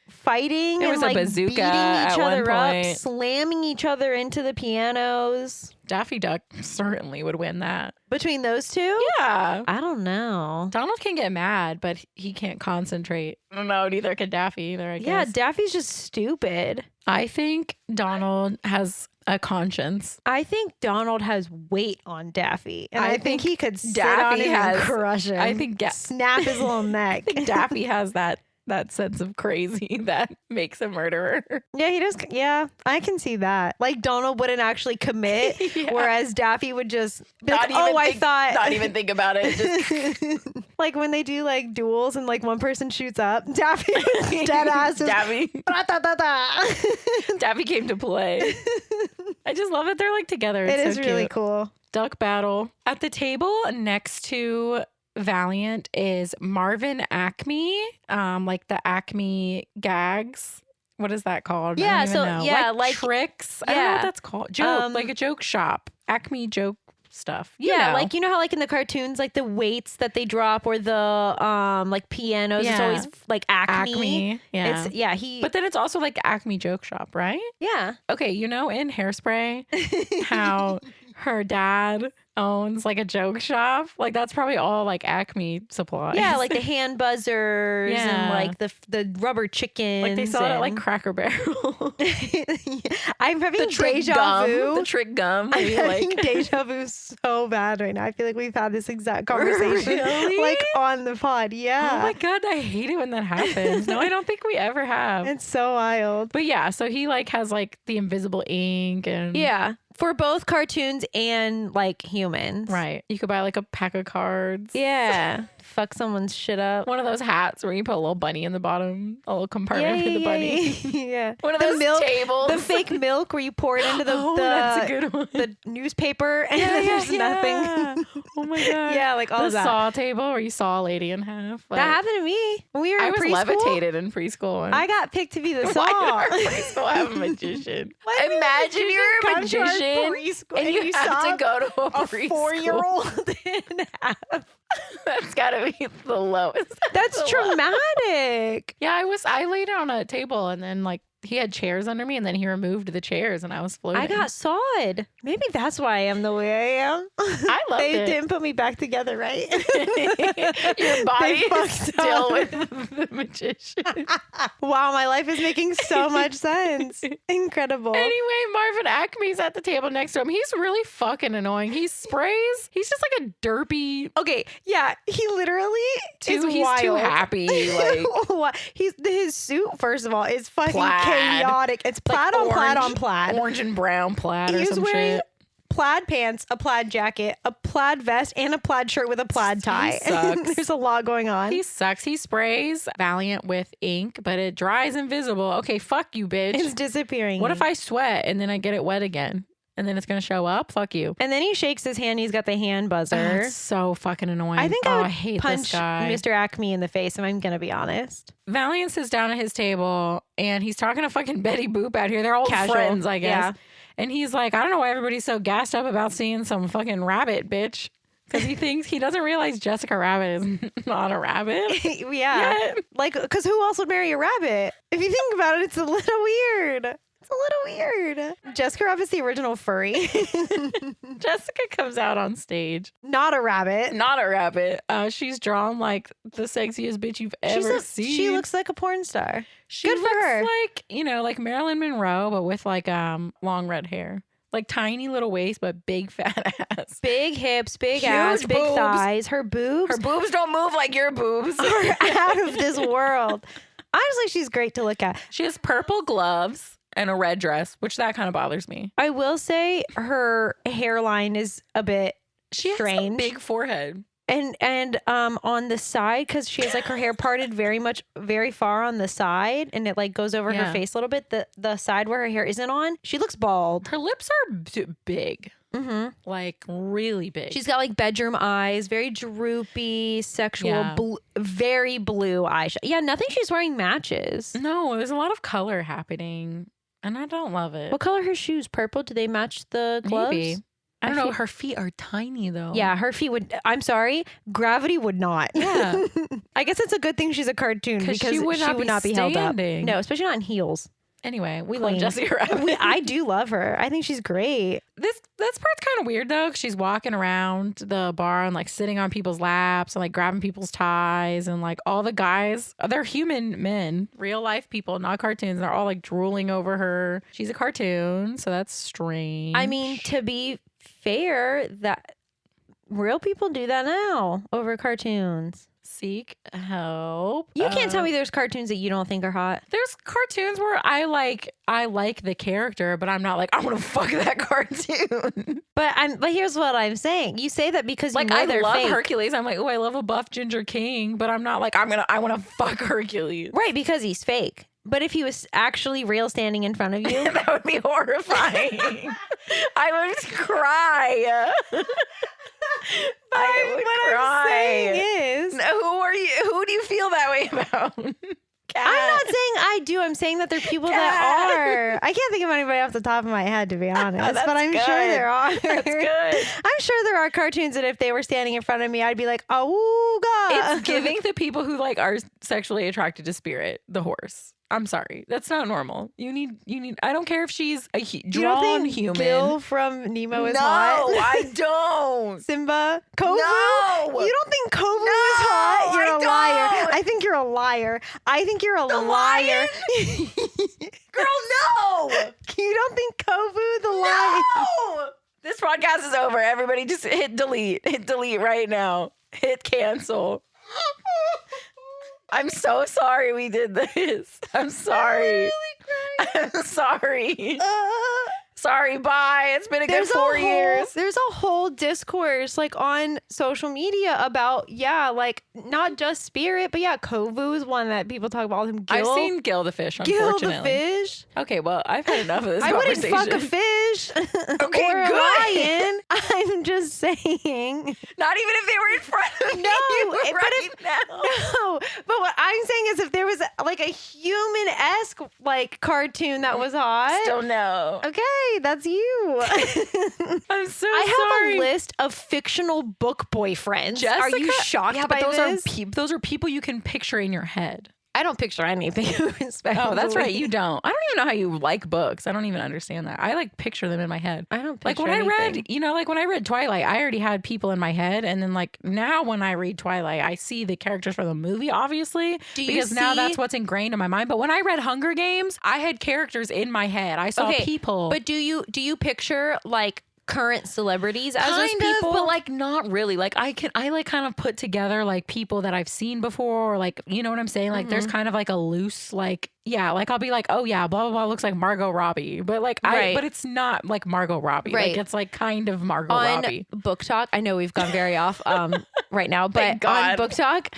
fighting There and was a like bazooka beating at each one other up, point. slamming each other into the pianos. Daffy Duck certainly would win that. Between those two? Yeah. I don't know. Donald can get mad, but he can't concentrate. No, neither can Daffy either, I Yeah, guess. Daffy's just stupid. I think Donald has a conscience. I think Donald has weight on Daffy. And I I think he could sit Daffy on him has- and crush him. I think snap his little neck. I think Daffy has that sense of crazy that makes a murderer. Yeah, he does. Yeah, I can see that. Like Donald wouldn't actually commit, Yeah. whereas Daffy would just be Not like, even "Oh, I think- thought." Not even think about it. Just Like when they do like duels and like one person shoots up, Daffy would dead ass just Daffy. "Bra-ta-ta-ta." Daffy came to play. I just love that they're like together. It It's is so really cute. cool. Duck battle. At the table next to Valiant is Marvin Acme, like the Acme gags. What is that called? Yeah, I don't even so, know. yeah, like like- tricks. I don't know yeah. what that's called. Joke, like a joke shop. Acme joke stuff. You Yeah, know. like you know how like in the cartoons, like the weights that they drop or the like pianos, it's Yeah. always like Acme. Acme. Yeah. It's he. But then it's also like Acme joke shop, right? yeah, Okay, you know in Hairspray how her dad owns like a joke shop. Like that's probably all like Acme supplies. Yeah, like the hand buzzers and like the rubber chickens. Like they sell it at like Cracker Barrel. I'm having deja vu. The trick gum. I'm having deja vu so bad right now. I feel like we've had this exact conversation like on the pod. Yeah. Oh my God, I hate it when that happens. No, I don't think we ever have. It's so wild. But yeah, so he like has like the invisible ink and for both cartoons and like humans. Right. You could buy like a pack of cards. Yeah. Fuck someone's shit up. One of those hats where you put a little bunny in the bottom, a little compartment for the bunny. Yeah. One of those tables. The fake milk where you pour it into that's a good one. The newspaper and there's nothing. Oh my God. Yeah, like all the of that. saw table where you saw a lady in half. Like, that happened to me when we were in preschool. I was levitated in preschool. I got picked to be the saw. Why did our preschool have a magician? Imagine you're a magician and you have to go to a preschool. 4-year-old in half. That's gotta be the lowest. That's traumatic. Yeah, I laid on a table and then like he had chairs under me and then he removed the chairs and I was floating. I got sawed. Maybe that's why I am the way I am. I loved they it. didn't put me back together right. Your body is still with the magician. Wow, my life is making so much sense. Incredible. Anyway, Marvin Acme's at the table next to him. He's really fucking annoying. He sprays. He's just like a derpy. Okay, yeah, he literally is he's wild. Too happy. Like his suit, first of all, is fucking plaid. Chaotic. It's plaid like on plaid on plaid. Orange and brown plaid or He's some wearing shit. Plaid pants, a plaid jacket, a plaid vest, and a plaid shirt with a plaid tie. He sucks. There's a lot going on. He sucks. He sprays Valiant with ink, but it dries invisible. Okay, fuck you, bitch. It's disappearing. What if I sweat and then I get it wet again? And then it's going to show up? Fuck you. And then he shakes his hand. He's got the hand buzzer. That's so fucking annoying. I think I would hate punch this guy. Mr. Acme in the face, if I'm going to be honest. Valiant sits down at his table and he's talking to fucking Betty Boop out here. They're old Casual. friends, I guess. Yeah. And he's like, I don't know why everybody's so gassed up about seeing some fucking rabbit, bitch. Because he doesn't realize Jessica Rabbit is not a rabbit. Yeah. Yet. Like, because who else would marry a rabbit? If you think about it, it's a little weird. It's a little weird. Jessica Rabbit's the original furry. Jessica comes out on stage. Not a rabbit. Not a rabbit. She's drawn like the sexiest bitch you've ever seen. She looks like a porn star. She Good for her. Like, like Marilyn Monroe, but with like long red hair. Like tiny little waist, but big fat ass. Big hips, big Huge ass, big boobs. thighs. Her boobs don't move like your boobs. are out of this world. Honestly, she's great to look at. She has purple gloves and a red dress, which that kind of bothers me. I will say her hairline is a bit strange. Has a big forehead. And on the side, because she has like her hair parted very far on the side, and it like goes over her face a little bit. The side where her hair isn't on, she looks bald. Her lips are big. Mm-hmm. Like really big. She's got like bedroom eyes, very droopy, sexual, very blue eyeshadow. Yeah, nothing she's wearing matches. No, there's a lot of color happening, and I don't love it. What color are her shoes? Purple? Do they match the gloves? Maybe. I don't know. Her feet are tiny though. Yeah, her feet would. I'm sorry, gravity would not. Yeah. I guess it's a good thing she's a cartoon because she would not be held up. standing. No, especially not in heels. Anyway, we love Jessica Rabbit. I do love her. I think she's great. This part's kind of weird though, 'cause she's walking around the bar and like sitting on people's laps and like grabbing people's ties, and like all the guys, they're human men, real life people, not cartoons. They're all like drooling over her. She's a cartoon, so that's strange. I mean, to be fair, that real people do that now over cartoons. Seek help. You can't tell me there's cartoons that you don't think are hot. There's cartoons where I like the character, but I'm not like I want to fuck that cartoon. But here's what I'm saying. You say that because like you know I they're love fake. Hercules. I'm like, oh, I love a buff ginger king, but I'm not like I want to fuck Hercules. Right, because he's fake. But if he was actually real standing in front of you, that would be horrifying. I would cry. I'm saying is, who do you feel that way about? Cat. I'm not saying I do. I'm saying that there are people that are. I can't think of anybody off the top of my head, to be honest. But I'm sure there are. That's good. I'm sure there are cartoons that if they were standing in front of me, I'd be like, oh, It's giving the people who like are sexually attracted to Spirit, the horse. I'm sorry. That's not normal. You need I don't care if she's a drawn human. Gil from Nemo is no, hot? No, I don't. Simba? Kovu? No. You don't think Kovu is hot? You're a liar. I think you're a liar. I think you're a liar. Girl, no. You don't think Kovu the lion? No. This podcast is over. Everybody just hit delete. Hit delete right now. Hit cancel. I'm so sorry we did this. I'm sorry. I'm sorry. Sorry, bye. It's been a good 4 years. There's a whole discourse like on social media about, like not just Spirit, but Kovu is one that people talk about him. Gil. I've seen Gil the fish, unfortunately. Gil the fish? Okay, well, I've had enough of this conversation. I wouldn't fuck a fish okay, or a good. lion. I'm just saying. Not even if they were in front of me now. No, but what I'm saying is if there was like a human-esque like cartoon that was hot. Still no. Okay. That's you. I'm so I sorry. have a list of fictional book boyfriends. Jessica, are you shocked by those this? Those are people you can picture in your head. I don't picture anything. Oh, that's right. You don't. I don't even know how you like books. I don't even understand that. I like picture them in my head. I don't like picture when anything. I read, when I read Twilight, I already had people in my head. And then like now when I read Twilight, I see the characters from the movie, obviously, because now that's what's ingrained in my mind. But when I read Hunger Games, I had characters in my head. I saw people. But do you picture like current celebrities as those kind people? of, but like not really. Like I like kind of put together like people that I've seen before, or like, you know what I'm saying? Like there's kind of like a loose like, like I'll be like, oh yeah, blah blah blah, looks like Margot Robbie, but like but it's not like Margot Robbie. Right. Like it's like kind of Margot Robbie. Book Talk, I know we've gone very off right now, but on Book Talk,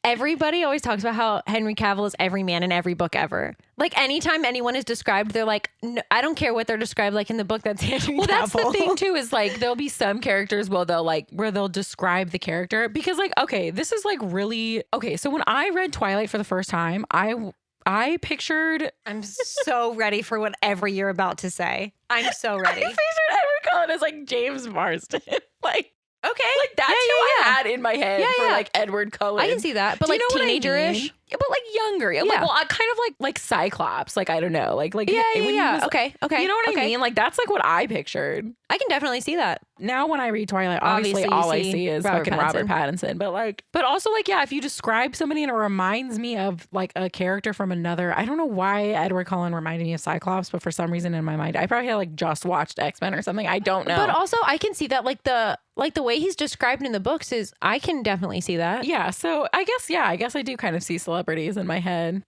everybody always talks about how Henry Cavill is every man in every book ever. Like anytime anyone is described, they're like, no, I don't care what they're described like in the book. That's Henry Cavill. Well, that's the thing too, is like there'll be some characters where they'll describe the character, because like, okay, this is like really okay. So when I read Twilight for the first time, I pictured. I'm so ready for whatever you're about to say. I'm so ready. I pictured Edward Cullen as like James Marsden, like. Okay. Like that's who I had in my head for like Edward Cullen. I can see that. But like teenager-ish. Yeah, but like younger. Yeah. Like, well, I kind of like Cyclops. Like, I don't know. Like yeah. Okay. You know what I mean? Like that's like what I pictured. I can definitely see that. Now when I read Twilight, obviously all I see is fucking Robert Pattinson. But also like, if you describe somebody and it reminds me of like a character from another, I don't know why Edward Cullen reminded me of Cyclops, but for some reason in my mind, I probably had like just watched X-Men or something. I don't know. But also I can see that like the way he's described in the books is, I can definitely see that. Yeah. So I guess I do kind of see celebrities in my head.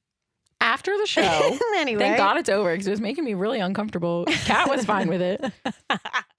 After the show, anyway, thank God it's over because it was making me really uncomfortable. Kat was fine with it.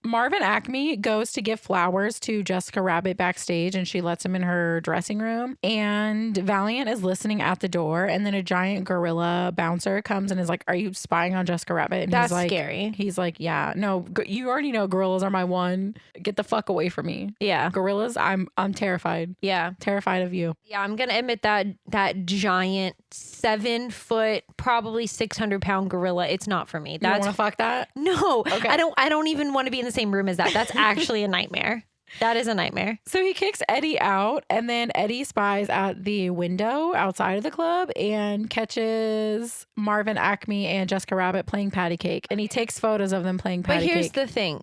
Marvin Acme goes to give flowers to Jessica Rabbit backstage, and she lets him in her dressing room. And Valiant is listening at the door, and then a giant gorilla bouncer comes and is like, "Are you spying on Jessica Rabbit?" And that's he's like, scary. He's like, "Yeah, no, you already know gorillas are my one. Get the fuck away from me." Yeah, gorillas. I'm terrified. Yeah, terrified of you. Yeah, I'm gonna admit that giant 7-foot, probably 600-pound gorilla. It's not for me. You don't want to fuck that? No. Okay. I don't even want to be in the same room as that. That's actually a nightmare. That is a nightmare. So he kicks Eddie out, and then Eddie spies at the window outside of the club and catches Marvin Acme and Jessica Rabbit playing patty cake. And he takes photos of them playing patty cake. But here's the thing.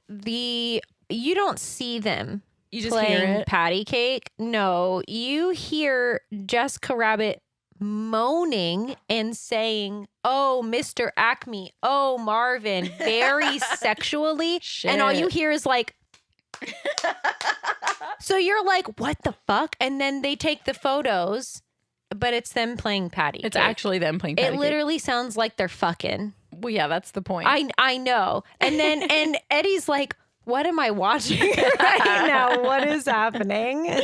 You don't see them you just playing hear it. Patty cake. No, you hear Jessica Rabbit moaning and saying, "Oh, Mr. Acme, oh, Marvin," very sexually. Shit. And all you hear is like, so you're like, what the fuck? And then they take the photos, but it's them playing patty It's cake. actually them playing patty It cake. literally sounds like they're fucking. Well, yeah, that's the point. I know. And then, and Eddie's like, what am I watching right now? What is happening?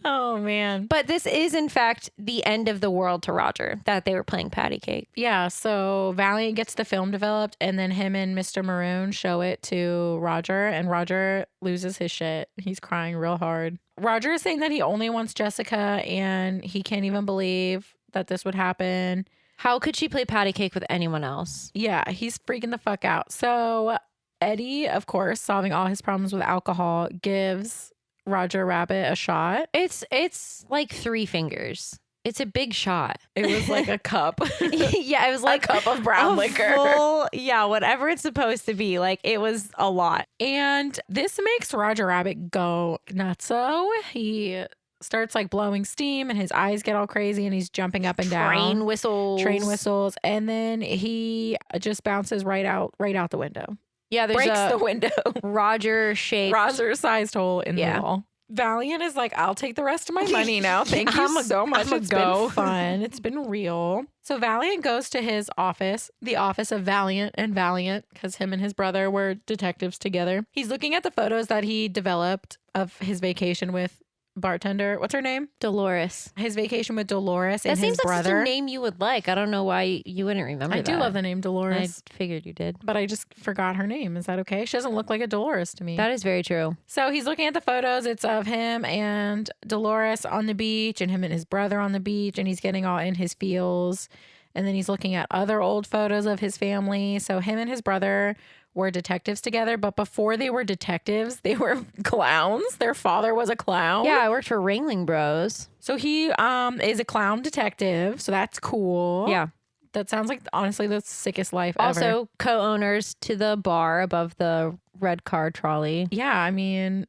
Oh, man. But this is, in fact, the end of the world to Roger, that they were playing patty cake. Yeah, so Valiant gets the film developed, and then him and Mr. Maroon show it to Roger, and Roger loses his shit. He's crying real hard. Roger is saying that he only wants Jessica, and he can't even believe that this would happen. How could she play patty cake with anyone else? Yeah, he's freaking the fuck out. So Eddie, of course, solving all his problems with alcohol, gives Roger Rabbit a shot. It's like 3 fingers. It's a big shot. It was like a cup. Yeah, it was like a cup of brown liquor. Whatever it's supposed to be. Like, it was a lot. And this makes Roger Rabbit go nutso. He starts like blowing steam and his eyes get all crazy and he's jumping up and down. Train whistles. And then he just bounces right out the window. Yeah, there's breaks the window. Roger-sized hole in the wall. Valiant is like, I'll take the rest of my money now. Thank you so much. It's been fun. It's been real. So Valiant goes to his office, the office of Valiant and Valiant, because him and his brother were detectives together. He's looking at the photos that he developed of his vacation with bartender. What's her name? Dolores. His vacation with Dolores and his brother. That seems like such a name you would like. I don't know why you wouldn't remember that. I do love the name Dolores. I figured you did. But I just forgot her name. Is that okay? She doesn't look like a Dolores to me. That is very true. So he's looking at the photos. It's of him and Dolores on the beach and him and his brother on the beach. And he's getting all in his feels. And then he's looking at other old photos of his family. So him and his brother were detectives together, but before they were detectives, they were clowns. Their father was a clown. Yeah, I worked for Ringling Bros. So he is a clown detective, so that's cool. Yeah. That sounds like, honestly, the sickest life ever. Also, co-owners to the bar above the red car trolley. Yeah, I mean,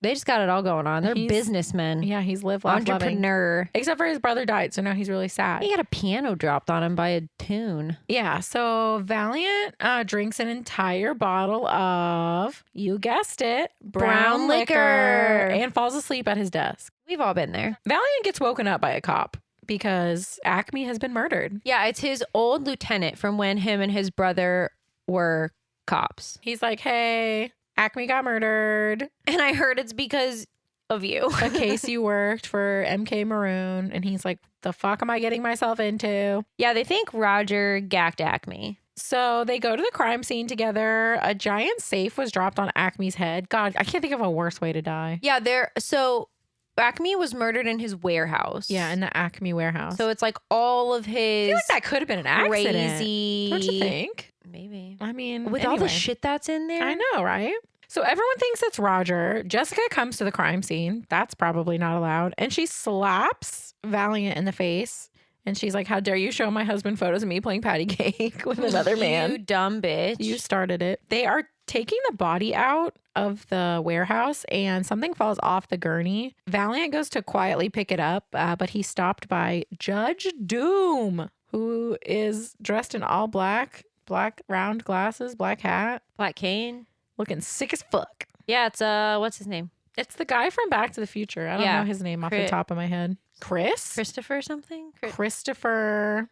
they just got it all going on. They're businessmen. Yeah, he's lived life entrepreneur. Loving. Except for his brother died, so now he's really sad. He had a piano dropped on him by a Toon. Yeah, so Valiant drinks an entire bottle of, you guessed it, brown liquor and falls asleep at his desk. We've all been there. Valiant gets woken up by a cop because Acme has been murdered. Yeah, it's his old lieutenant from when him and his brother were cops. He's like, hey, Acme got murdered. And I heard it's because of you. A case you worked for MK Maroon. And he's like, the fuck am I getting myself into? Yeah, they think Roger gacked Acme. So they go to the crime scene together. A giant safe was dropped on Acme's head. God, I can't think of a worse way to die. Yeah, so Acme was murdered in his warehouse. Yeah, in the Acme warehouse. So it's like all of his I feel like that could have been an accident. Crazy. Don't you think? Maybe. I mean, with all the shit that's in there. I know, right? So everyone thinks it's Roger. Jessica comes to the crime scene. That's probably not allowed. And she slaps Valiant in the face. And she's like, how dare you show my husband photos of me playing patty cake with another man? You dumb bitch. You started it. They are taking the body out of the warehouse and something falls off the gurney. Valiant goes to quietly pick it up, but he's stopped by Judge Doom, who is dressed in all black round glasses, black hat. Black cane. Looking sick as fuck. Yeah, it's what's his name? It's the guy from Back to the Future. I don't know his name off the top of my head. Christopher something? Christopher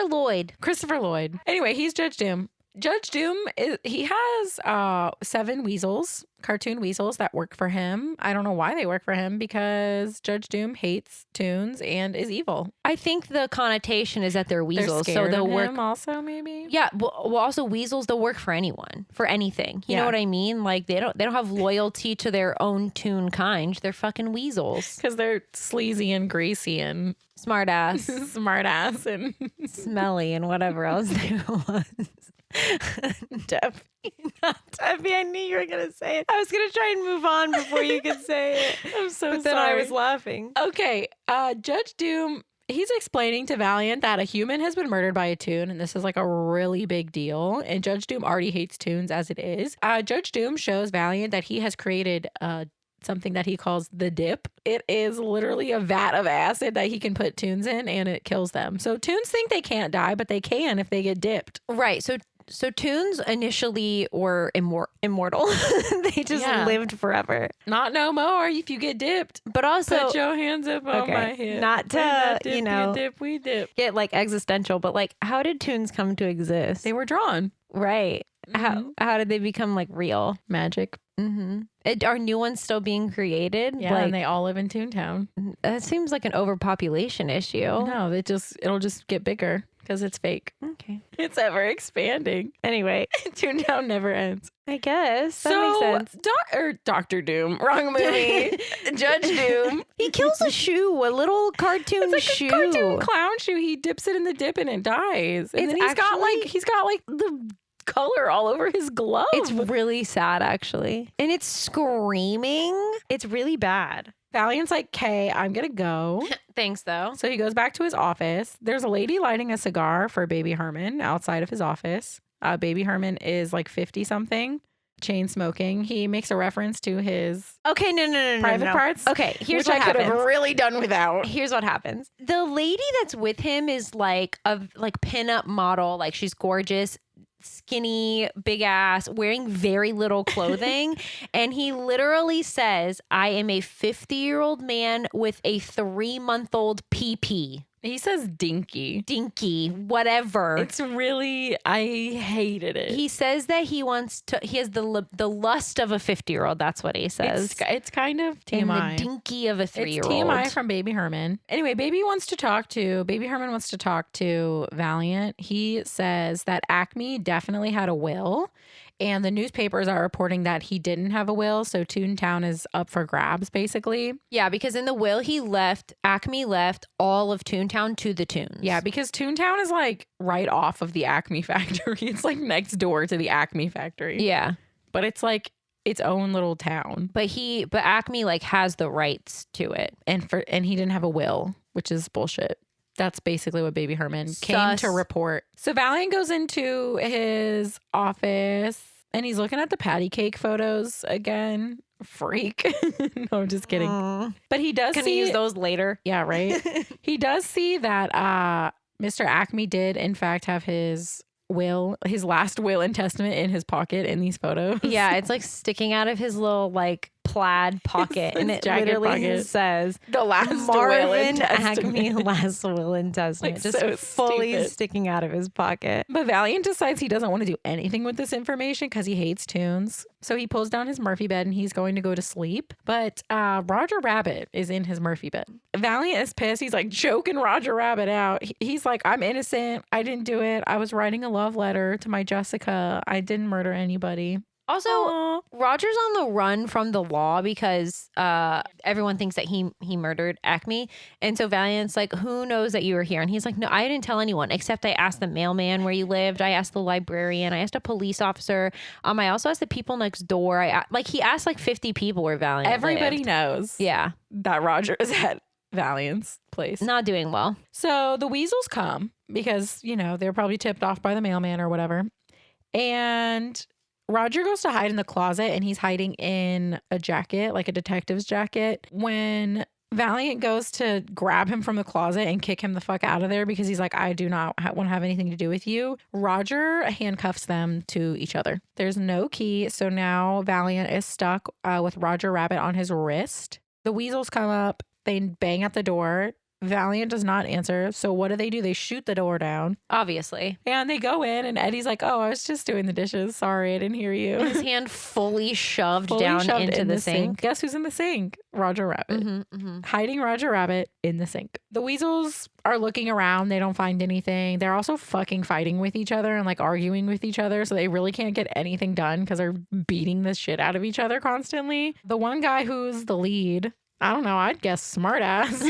Lloyd. Christopher Lloyd. Anyway, he's Judge Doom. Judge Doom, he has 7 weasels, cartoon weasels that work for him. I don't know why they work for him because Judge Doom hates toons and is evil. I think the connotation is that they're weasels. They're scared so they'll of work him also maybe. Yeah, well also weasels, they'll work for anyone, for anything. You know what I mean? Like they don't have loyalty to their own toon kind. They're fucking weasels. Because they're sleazy and greasy and smart ass. And smelly and whatever else there was. Deafy, I knew you were gonna say it. I was gonna try and move on before you could say it. I'm so sorry. But then I was laughing. Okay, Judge Doom, he's explaining to Valiant that a human has been murdered by a toon, and this is like a really big deal. And Judge Doom already hates toons as it is. Judge Doom shows Valiant that he has created something that he calls the dip. It is literally a vat of acid that he can put toons in and it kills them. So toons think they can't die, but they can if they get dipped. Right. So toons initially were immortal. They just lived forever. Not no more if you get dipped. But also put your hands up on my head. Not to, dip, we dip. Get like existential, but like how did toons come to exist? They were drawn. Right. Mm-hmm. How did they become like real? Magic. Mm-hmm. Are new ones still being created? Yeah, and they all live in Toontown. That seems like an overpopulation issue. No, it'll just get bigger because it's fake. Okay. It's ever expanding. Anyway, Toontown never ends. I guess. That makes sense. Dr. Doom. Wrong movie. Judge Doom. He kills a shoe, a little cartoon shoe. It's like a cartoon clown shoe. He dips it in the dip and it dies. And then he's got like the color all over his glove. It's really sad, actually. And it's screaming. It's really bad. Valiant's like, "Okay, I'm going to go." Thanks, though. So he goes back to his office. There's a lady lighting a cigar for Baby Herman outside of his office. Baby Herman is like 50 something, chain smoking. He makes a reference to his private parts. Okay, here's which what I could happens. have really done without. Here's what happens. The lady that's with him is like a pinup model. Like, she's gorgeous, skinny, big ass, wearing very little clothing. And he literally says, "I am a 50-year-old man with a 3-month-old PP." He says dinky. Dinky, whatever. It's really, I hated it. He says that he has the lust of a 50-year-old. That's what he says. It's kind of TMI. And the dinky of a 3-year-old. It's TMI from Baby Herman. Anyway, Baby Herman wants to talk to Valiant. He says that Acme definitely had a will. And the newspapers are reporting that he didn't have a will. So Toontown is up for grabs, basically. Yeah, because in the will Acme left all of Toontown to the Toons. Yeah, because Toontown is like right off of the Acme factory. It's like next door to the Acme factory. Yeah. But it's like its own little town. But Acme like has the rights to it. And he didn't have a will, which is bullshit. That's basically what Baby Herman came to report. So Valiant goes into his office and he's looking at the patty cake photos again. Freak. No, I'm just kidding. But he does Can we use those later? Yeah, right. He does see that Mr. Acme did in fact have his last will and testament in his pocket in these photos. Yeah, it's like sticking out of his little like plaid pocket, and it literally says the last Marvin will and Acme last will and testament, like, just so fully stupid. sticking out of his pocket. But Valiant decides he doesn't want to do anything with this information because he hates Toons. So he pulls down his Murphy bed and he's going to go to sleep. But Roger Rabbit is in his Murphy bed. Valiant is pissed. He's like choking Roger Rabbit out. He's like, "I'm innocent. I didn't do it. I was writing a love letter to my Jessica. I didn't murder anybody." Also, Roger's on the run from the law because everyone thinks that he murdered Acme. And so Valiant's like, "Who knows that you were here?" And he's like, "No, I didn't tell anyone, except I asked the mailman where you lived. I asked the librarian. I asked a police officer. I also asked the people next door. He asked like 50 people where Valiant Everybody lived." knows that Roger is at Valiant's place. Not doing well. So the weasels come because, they're probably tipped off by the mailman or whatever. And Roger goes to hide in the closet and he's hiding in a jacket, like a detective's jacket. When Valiant goes to grab him from the closet and kick him the fuck out of there because he's like, "I do not want to have anything to do with you," Roger handcuffs them to each other. There's no key. So now Valiant is stuck with Roger Rabbit on his wrist. The weasels come up. They bang at the door. Valiant does not answer. So what do? They shoot the door down. Obviously. And they go in and Eddie's like, "Oh, I was just doing the dishes. Sorry, I didn't hear you." His hand fully shoved down into the sink. Guess who's in the sink? Roger Rabbit. Hiding Roger Rabbit in the sink. The weasels are looking around. They don't find anything. They're also fucking fighting with each other and like arguing with each other. So they really can't get anything done because they're beating the shit out of each other constantly. The one guy who's the lead, I don't know. I'd guess smartass.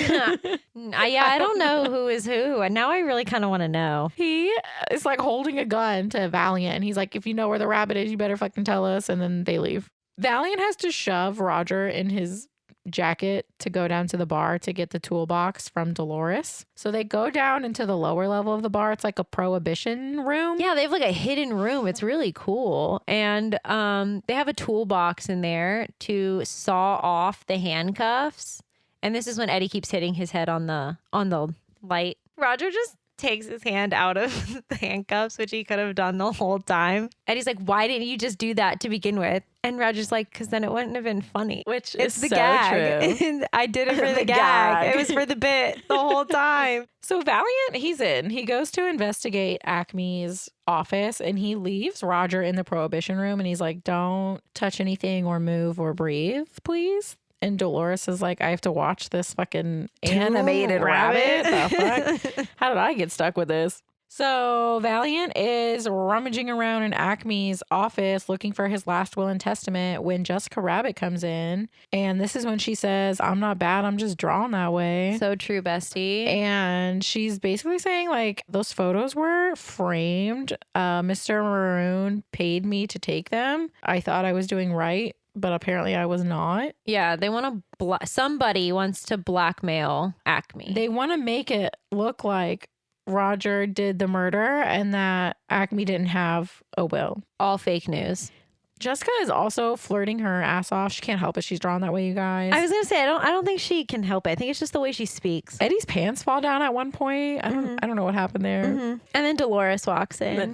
I don't know who is who. And now I really kind of want to know. He is like holding a gun to Valiant. And he's like, "If you know where the rabbit is, you better fucking tell us." And then they leave. Valiant has to shove Roger in his jacket to go down to the bar to get the toolbox from Dolores. So they go down into the lower level of the bar. It's like a prohibition room. Yeah, they have like a hidden room. It's really cool. And they have a toolbox in there to saw off the handcuffs. And this is when Eddie keeps hitting his head on the light. Roger just takes his hand out of the handcuffs, which he could have done the whole time. Eddie's like, "Why didn't you just do that to begin with?" And Roger's like, "Because then it wouldn't have been funny." Which it's is the so gag. true. And I did it for the The gag. gag. It was for the bit the whole time. So Valiant, he's in. He goes to investigate Acme's office and he leaves Roger in the prohibition room and he's like, "Don't touch anything or move or breathe, please." And Dolores is like, "I have to watch this fucking animated rabbit. The fuck? How did I get stuck with this?" So Valiant is rummaging around in Acme's office looking for his last will and testament when Jessica Rabbit comes in. And this is when she says, I'm not bad, I'm just drawn that way. So true, bestie. And she's basically saying, like, those photos were framed. Mr. Maroon paid me to take them. I thought I was doing right, but apparently I was not. Yeah, they want to, somebody wants to blackmail Acme. They want to make it look like Roger did the murder and that Acme didn't have a will. All fake news. Jessica is also flirting her ass off. She can't help it. She's drawn that way, you guys. I was gonna say I don't think she can help it. I think it's just the way she speaks. Eddie's pants fall down at one point. I don't know what happened there. And then Dolores walks in.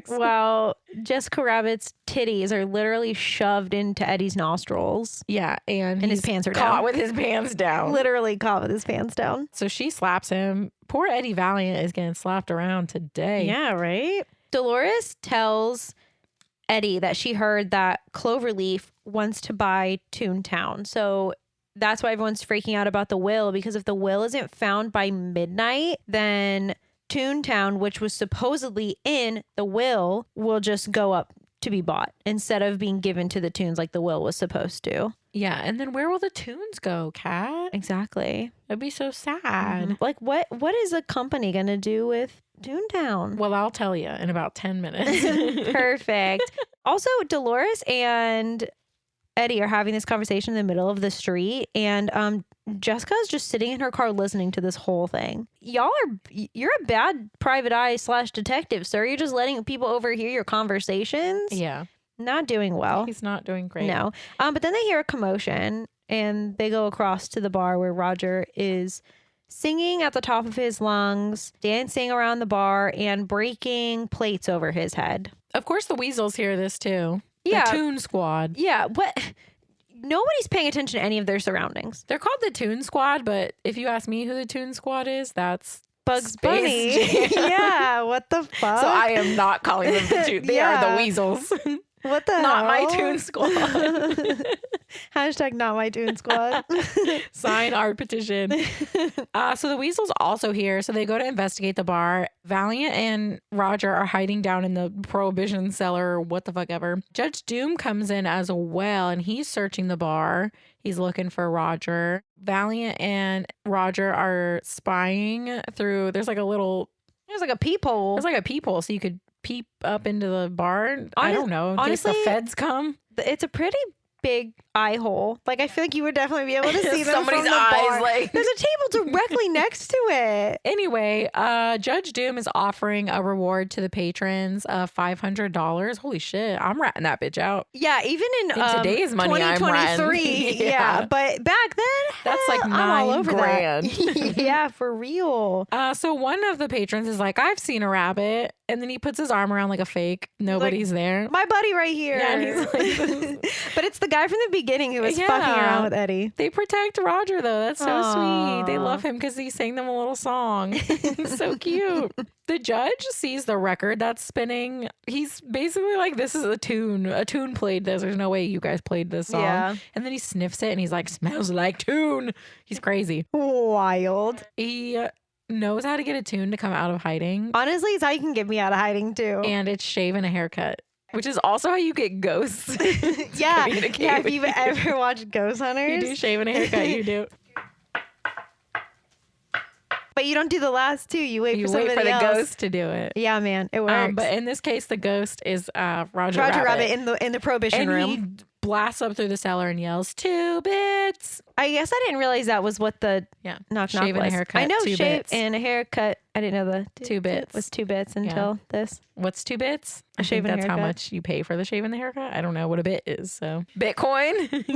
Well, Jessica Rabbit's titties are literally shoved into Eddie's nostrils. Yeah, and his pants are caught down. with his pants down. Literally caught with his pants down. So she slaps him. Poor Eddie Valiant is getting slapped around today. Yeah, right? Dolores tells Eddie that she heard that Cloverleaf wants to buy Toontown. So that's why everyone's freaking out about the will, because if the will isn't found by midnight, then Toontown, which was supposedly in the will just go up to be bought instead of being given to the Toons like the will was supposed to. Yeah, and then where will the Toons go, Kat? Exactly. That'd be so sad. Like what is a company gonna do with Toontown? Well, I'll tell you in about 10 minutes. Perfect. Also, Dolores and Eddie are having this conversation in the middle of the street, and Jessica's just sitting in her car listening to this whole thing. You're a bad private eye / detective, sir. You're just letting people overhear your conversations. Yeah. Not doing well. He's not doing great. No. But then they hear a commotion and they go across to the bar where Roger is singing at the top of his lungs, dancing around the bar, and breaking plates over his head. Of course, the Weasels hear this too. Yeah. The Toon Squad. Yeah. What? Nobody's paying attention to any of their surroundings. They're called the Toon Squad, but if you ask me who the Toon Squad is, that's Bugs Space Bunny. Yeah. What the fuck? So I am not calling them the Toon. They are the Weasels. What the Not hell? my Toon Squad. Hashtag not my Toon Squad. Sign our petition. So the Weasels also here. So they go to investigate the bar. Valiant and Roger are hiding down in the prohibition cellar or what the fuck ever. Judge Doom comes in as well and he's searching the bar. He's looking for Roger. Valiant and Roger are spying through. There's like a peephole. There's like a peephole so you could peep up into the bar. I don't know. Honestly, the feds come. It's a pretty big eye hole. Like I feel like you would definitely be able to see them somebody's from the eyes. bar. Like there's a table directly next to it. Anyway, Judge Doom is offering a reward to the patrons of $500. Holy shit, I'm ratting that bitch out. Yeah, even in today's money, 2023. Yeah, but back then, that's like I'm all over $9,000. That. Yeah, for real. So one of the patrons is like, I've seen a rabbit. And then he puts his arm around like a fake. Nobody's there. My buddy right here. Yeah, and he's like, but it's the guy from the beginning who was fucking around with Eddie. They protect Roger though. That's so sweet. They love him because he sang them a little song. So cute. The judge sees the record that's spinning. He's basically like, this is a tune. A tune played this. There's no way you guys played this song. Yeah. And then he sniffs it and he's like, smells like tune. He's crazy. Wild. He knows how to get a tune to come out of hiding. Honestly, it's how you can get me out of hiding too. And it's shave and a haircut. Which is also how you get ghosts. Yeah. If you've ever watched Ghost Hunters. You do shave and a haircut, you do. But you don't do the last two. You wait for the else. ghost to do it. Yeah, man. It works. But in this case, the ghost is Roger Rabbit in the prohibition room. He blasts up through the cellar and yells, 2 bits. I guess I didn't realize that was what the knock shave was. And a haircut. I know 2 shave bits. and a haircut. I didn't know the 2 bits was 2 bits until this. What's 2 bits? A shave and a that's haircut. how much you pay for the shave and the haircut. I don't know what a bit is. So Bitcoin.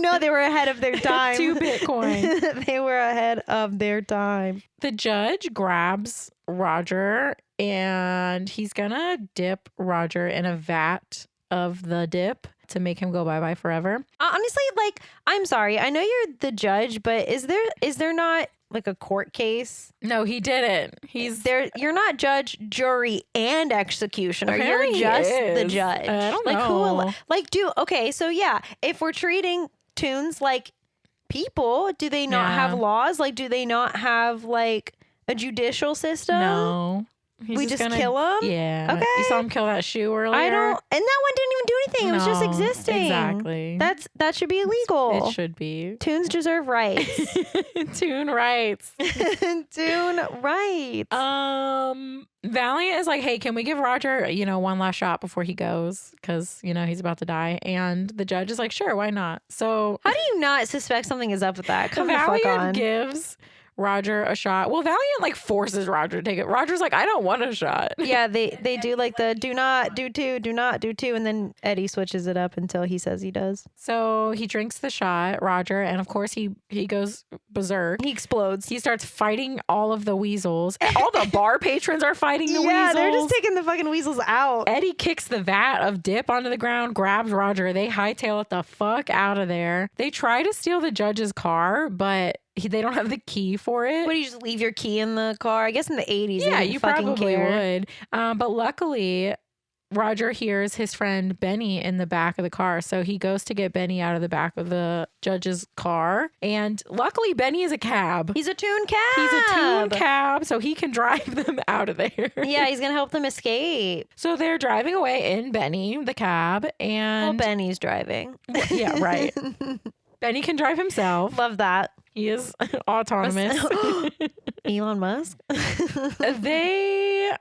No, they were ahead of their time. 2 Bitcoin. They were ahead of their time. The judge grabs Roger and he's gonna dip Roger in a vat of the dip to make him go bye-bye forever. Honestly, like, I'm sorry. I know you're the judge, but is there not like a court case? No, he didn't. He's there. You're not judge, jury, and executioner. Apparently You're just he is. the judge. I don't know. Okay, so yeah, if we're treating Toons like people, do they not have laws? Like, do they not have like a judicial system? No. We just kill him? Yeah. Okay. You saw him kill that shoe earlier? I don't. And that one didn't even do anything. It was just existing. Exactly. That should be illegal. It should be. Toons deserve rights. Toon Rights. Toon Rights. Valiant is like, hey, can we give Roger, one last shot before he goes? Because, he's about to die. And the judge is like, sure, why not? So how do you not suspect something is up with that? Come Valiant the fuck on. gives Roger a shot. Well, Valiant forces Roger to take it. Roger's like, I don't want a shot. Yeah, they do the do not do two, and then Eddie switches it up until he says he does. So he drinks the shot, Roger, and of course he goes berserk. He explodes. He starts fighting all of the weasels. All the bar patrons are fighting the weasels. Yeah, they're just taking the fucking weasels out. Eddie kicks the vat of dip onto the ground, grabs Roger. They hightail it the fuck out of there. They try to steal the judge's car, but they don't have the key for it. What, do you just leave your key in the car? I guess in the 80s, yeah, they didn't you fucking probably care. would. But luckily, Roger hears his friend Benny in the back of the car. So he goes to get Benny out of the back of the judge's car. And luckily, Benny is a cab. He's a Toon cab. He's a Toon cab, so he can drive them out of there. Yeah, he's going to help them escape. So they're driving away in Benny, the cab. And Benny's driving. Yeah, right. Benny can drive himself. Love that. He is autonomous. Elon Musk.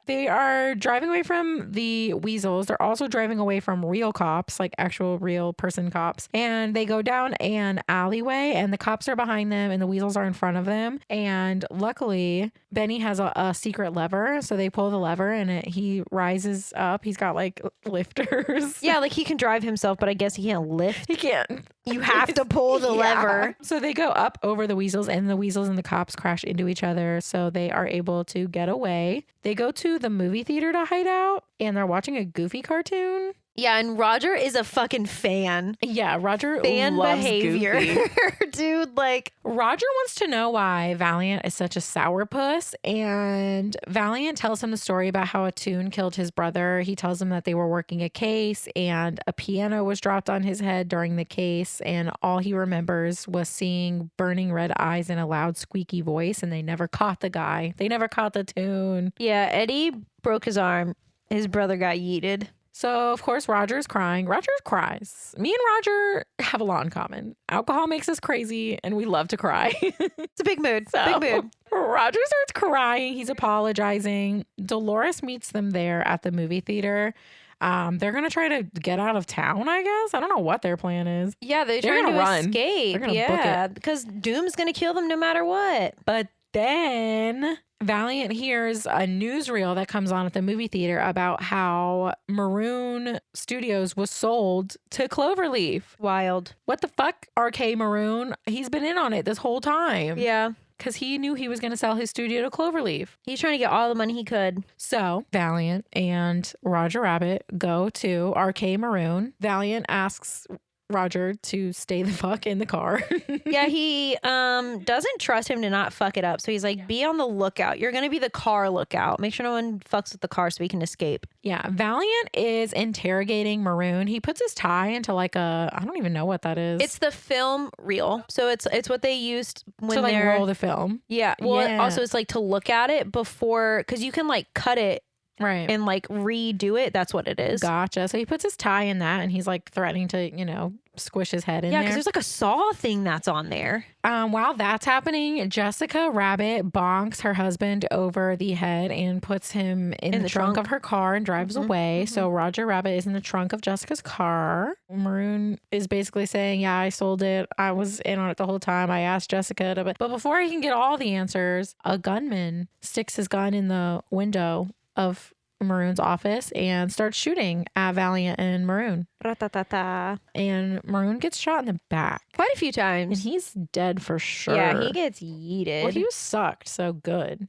They are driving away from the weasels. They're also driving away from real cops, like actual real person cops. And they go down an alleyway and the cops are behind them and the weasels are in front of them. And luckily, Benny has a secret lever. So they pull the lever and he rises up. He's got like lifters. Yeah, like he can drive himself, but I guess he can't lift. He can't. You have to pull the lever. So they go up over the weasels and the weasels and the cops crash into each other. So they are able to get away. They go to the movie theater to hide out and they're watching a Goofy cartoon. Yeah, and Roger is a fucking fan. Yeah, Roger fan loves behavior. Goofy. Dude, like Roger wants to know why Valiant is such a sourpuss, and Valiant tells him the story about how a Toon killed his brother. He tells him that they were working a case and a piano was dropped on his head during the case, and all he remembers was seeing burning red eyes and a loud squeaky voice, and they never caught the guy. They never caught the Toon. Yeah, Eddie broke his arm. His brother got yeeted. So, of course, Roger's crying. Roger cries. Me and Roger have a lot in common. Alcohol makes us crazy, and we love to cry. It's a big mood. So, big mood. Roger starts crying. He's apologizing. Dolores meets them there at the movie theater. They're going to try to get out of town, I guess. I don't know what their plan is. Yeah, they're trying to run. escape. They're gonna book it. Because Doom's going to kill them no matter what. But then Valiant hears a newsreel that comes on at the movie theater about how Maroon Studios was sold to Cloverleaf. Wild. What the fuck, RK Maroon? He's been in on it this whole time. Yeah. Because he knew he was going to sell his studio to Cloverleaf. He's trying to get all the money he could. So Valiant and Roger Rabbit go to RK Maroon. Valiant asks Roger to stay the fuck in the car. Yeah, he doesn't trust him to not fuck it up. So he's like, be on the lookout. You're going to be the car lookout. Make sure no one fucks with the car so we can escape. Yeah, Valiant is interrogating Maroon. He puts his tie into like I don't even know what that is. It's the film reel. So it's what they used when to like they're roll the film. Yeah. Well, Yeah. also it's like to look at it before, because you can like cut it Right. and like redo it. That's what it is. Gotcha. So he puts his tie in that and he's like threatening to, squish his head in Yeah, there. because there's like a saw thing that's on there. While that's happening, Jessica Rabbit bonks her husband over the head and puts him in the trunk of her car and drives away. So Roger Rabbit is in the trunk of Jessica's car. Maroon is basically saying, yeah, I sold it. I was in on it the whole time. I asked Jessica to, but before he can get all the answers, a gunman sticks his gun in the window of Maroon's office and starts shooting at Valiant and Maroon. Ra-ta-ta-ta. And Maroon gets shot in the back. Quite a few And times. he's dead for sure. Yeah, he gets yeeted. Well, he was sucked so good.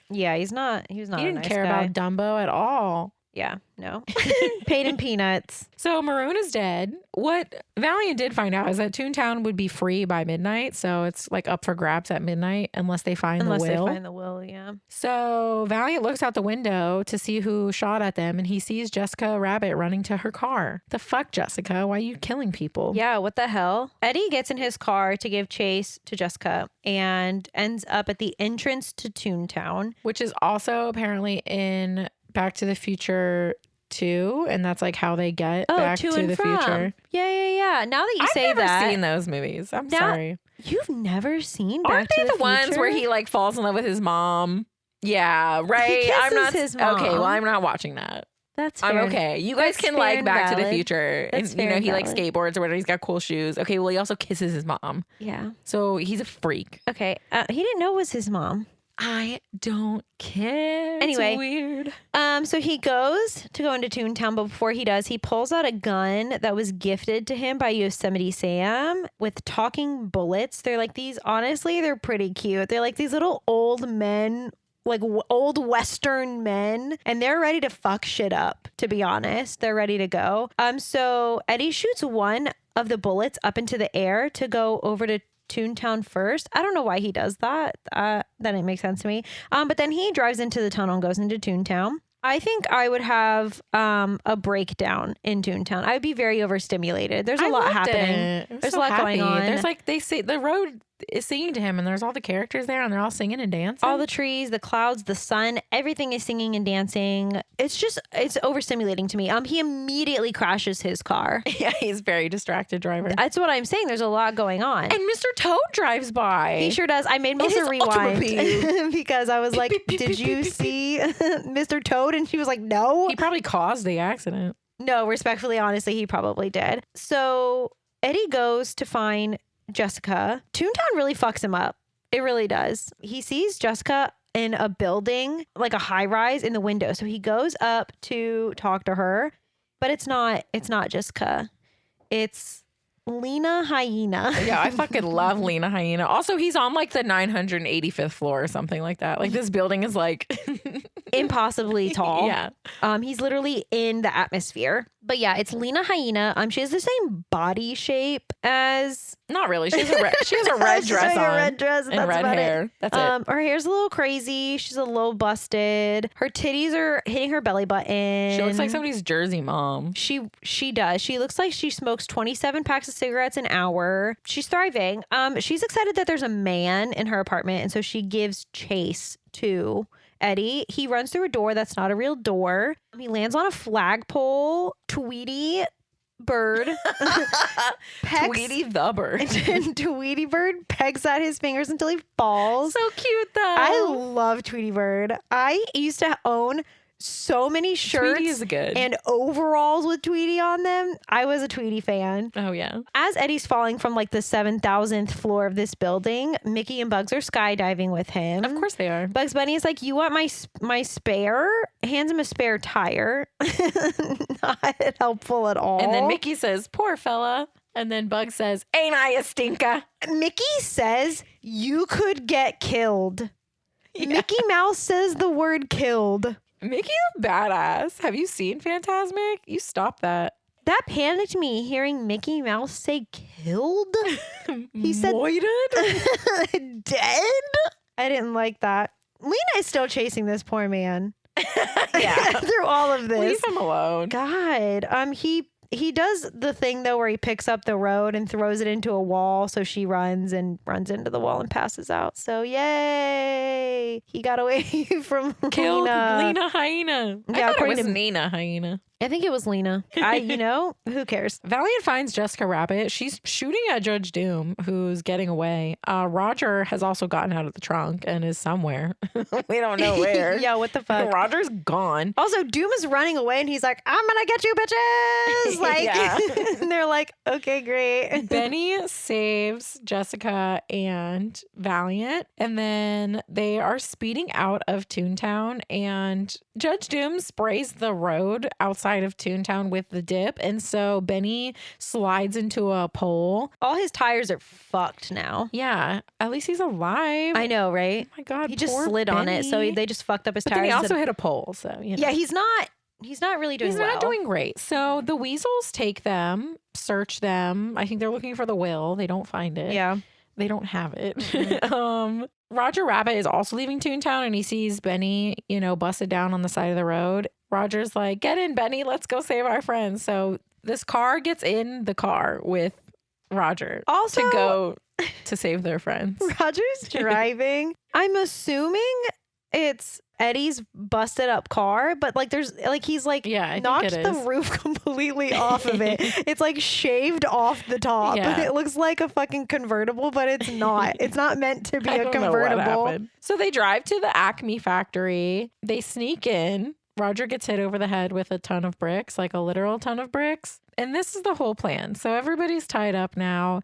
Yeah, he was not He a didn't nice care guy. about Dumbo at all. Yeah, no. Paid in peanuts. So Maroon is dead. What Valiant did find out is that Toontown would be free by midnight. So it's like up for grabs at midnight unless they find the will. Unless they find the will, yeah. So Valiant looks out the window to see who shot at them, and he sees Jessica Rabbit running to her car. The fuck, Jessica? Why are you killing people? Yeah, what the hell? Eddie gets in his car to give chase to Jessica and ends up at the entrance to Toontown. Which is also apparently in Back to the Future 2, and that's like how they get back to the future. Yeah. Now that you say that. I've never seen those movies. I'm sorry. You've never seen Back Aren't to they the the ones Future? where he like falls in love with his mom? Yeah, right. He kisses I'm not his mom. okay. Well, I'm not watching that. That's fair. I'm okay. You guys can like Back to the Future, That's and you fair know he and like skateboards or whatever. He's got cool shoes. Okay, well he also kisses his mom, Yeah. so he's a freak. Okay. He didn't know it was his mom. I don't care. Anyway. It's weird. So he goes to go into Toontown, but before he does, he pulls out a gun that was gifted to him by Yosemite Sam with talking bullets. They're like these, honestly, they're pretty cute. They're like these little old men, like old Western men, and they're ready to fuck shit up, to be honest. They're ready to go. So Eddie shoots one of the bullets up into the air to go over to Toontown first. I don't know why he does that. That didn't make sense to me. But then he drives into the tunnel and goes into Toontown. I think I would have a breakdown in Toontown. I would be very overstimulated. There's a lot happening. There's a lot going on. There's like, they say the road is singing to him, and there's all the characters there, and they're all singing and dancing. All the trees, the clouds, the sun, everything is singing and dancing. It's overstimulating to me. He immediately crashes his car. Yeah, he's very distracted driver. That's what I'm saying. There's a lot going on. And Mr. Toad drives by. He sure does. I made Melissa rewind because I was like, did you see Mr. Toad? And she was like, no. He probably caused the accident. No, respectfully, honestly, he probably did. So Eddie goes to find Jessica. Toontown really fucks him up. It really does. He sees Jessica in a building, like a high rise in the window. So he goes up to talk to her, but it's not Jessica. It's Lena Hyena. Yeah, I fucking love Lena Hyena. Also, he's on like the 985th floor or something like that. Like this building is like impossibly tall. Yeah. He's literally in the atmosphere. But yeah, it's Lena Hyena. She has the same body shape as. Not really. She has a red dress on. A red dress and red hair. That's it. Her hair's a little crazy. She's a little busted. Her titties are hitting her belly button. She looks like somebody's Jersey mom. She does. She looks like she smokes 27 packs of cigarettes an hour. She's thriving. She's excited that there's a man in her apartment, and so she gives chase to Eddie. He runs through a door that's not a real door. He lands on a flagpole. Tweety bird Tweety the bird. And Tweety bird pegs at his fingers until he falls. So cute though. I love Tweety bird. I used to own so many shirts Tweety is good. and overalls with Tweety on them. I was a Tweety fan. Oh yeah. As As Eddie's falling from like the 7,000th floor of this building, Mickey and Bugs are skydiving with him. Of course they are. Bugs Bunny is like, you want my spare? Hands him a spare tire. Not helpful at all. And then Mickey says, poor fella. And then Bugs says, ain't I a stinker? Mickey says, you could get killed. Yeah. Mickey Mouse says the word killed. Mickey's a badass. Have you seen Fantasmic? You stop that. That panicked me hearing Mickey Mouse say killed. He said dead. I didn't like that. Lena is still chasing this poor man. Yeah. Through all of this. Leave him alone. God. He does the thing though where he picks up the road and throws it into a wall, so she runs into the wall and passes out. So yay. He got away from Killed Lena Hyena. Yeah, I thought it was Nina Hyena. I think it was Lena. Who cares? Valiant finds Jessica Rabbit. She's shooting at Judge Doom, who's getting away. Roger has also gotten out of the trunk and is somewhere. We don't know where. Yeah, what the fuck? Roger's gone. Also, Doom is running away and he's like, I'm gonna get you bitches. Like, Yeah. and they're like, okay, great. Benny saves Jessica and Valiant, and then they are speeding out of Toontown, and Judge Doom sprays the road outside of Toontown with the dip, and so Benny slides into a pole. All his tires are fucked now. Yeah, at least he's alive. I know, right? Oh my God, He just poor slid on it, so Benny. they just fucked up his But tires. then he also hit a pole, so you know. Yeah, he's not really doing well. He's not doing great. So the weasels take them, search them. I think they're looking for the will. They don't find it. Yeah. They don't have it. Roger Rabbit is also leaving Toontown and he sees Benny, busted down on the side of the road. Roger's like, get in, Benny. Let's go save our friends. So this car gets in the car with Roger also, to go to save their friends. Roger's driving. I'm assuming it's Eddie's busted up car, but he's knocked the roof completely off of it. It's shaved off the top. Yeah. It looks like a fucking convertible, but it's not. It's not meant to be a convertible. So they drive to the Acme factory. They sneak in. Roger gets hit over the head with a ton of bricks, like a literal ton of bricks. And this is the whole plan. So everybody's tied up now.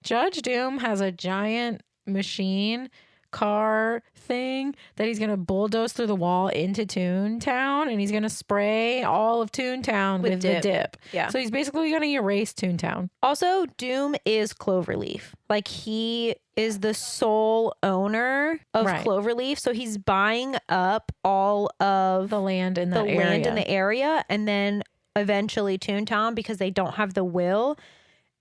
Judge Doom has a giant machine car thing that he's going to bulldoze through the wall into Toontown, and he's going to spray all of Toontown with the dip. Yeah. So he's basically going to erase Toontown. Also, Doom is Cloverleaf. He is the sole owner of Cloverleaf, so he's buying up all of the land in the area, and then eventually Toontown because they don't have the will.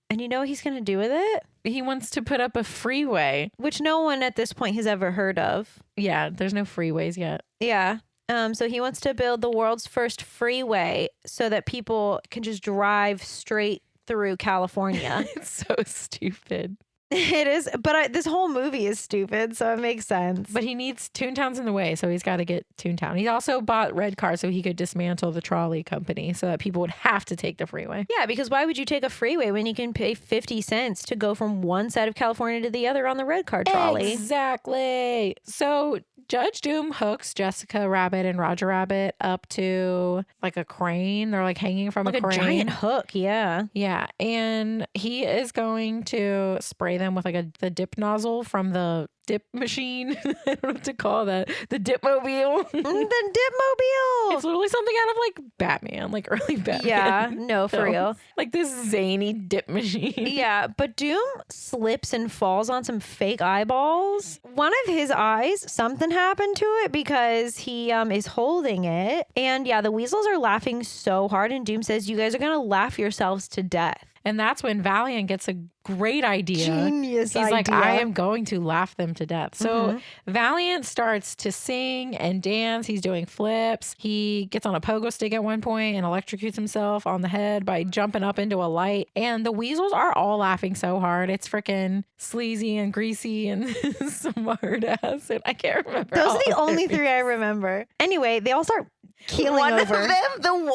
And you know what he's going to do with it? He wants to put up a freeway. Which no one at this point has ever heard of. Yeah, there's no freeways yet. Yeah. So he wants to build the world's first freeway so that people can just drive straight through California. It's so stupid. It is, but this whole movie is stupid, so it makes sense. But he needs Toontown's in the way, so he's got to get Toontown. He also bought Red Car so he could dismantle the trolley company so that people would have to take the freeway. Yeah, because why would you take a freeway when you can pay 50 cents to go from one side of California to the other on the Red Car trolley? Exactly. So Judge Doom hooks Jessica Rabbit and Roger Rabbit up to a crane. They're hanging from a crane. A giant hook, yeah. Yeah, and he is going to spray them with the dip nozzle from the dip machine. I don't know what to call that. The Dipmobile. The Dipmobile. It's literally something out of Batman, early Batman. Yeah, no, for real. This zany dip machine. Yeah, but Doom slips and falls on some fake eyeballs. One of his eyes, something happened to it because he is holding it. And yeah, the weasels are laughing so hard. And Doom says, you guys are going to laugh yourselves to death. And that's when Valiant gets a great idea. Genius idea. He's like, I am going to laugh them to death. So Valiant starts to sing and dance. He's doing flips. He gets on a pogo stick at one point and electrocutes himself on the head by jumping up into a light. And the weasels are all laughing so hard. It's freaking sleazy and greasy and smart ass. And I can't remember. Those are the only three I remember. Anyway, they all start keeling over. One of them,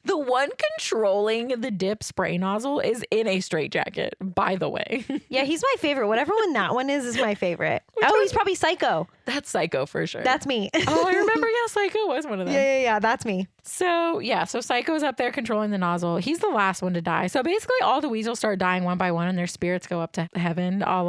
the one controlling the dip spray nozzle is in a straitjacket, by the way. Yeah, he's my favorite. Whatever one that one is my favorite. He's probably Psycho. That's Psycho for sure. That's me. Oh, I remember. Yeah, Psycho was one of them. Yeah. That's me. So Psycho's up there controlling the nozzle. He's the last one to die. So basically all the weasels start dying one by one and their spirits go up to heaven. All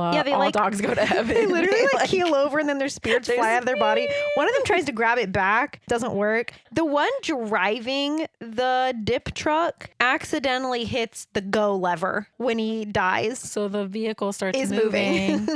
dogs go to heaven. They literally keel over and then their spirits fly out of their body. One of them tries to grab it back. Doesn't work. The one driving the dip truck accidentally hits the go lever when he dies. So the vehicle starts moving.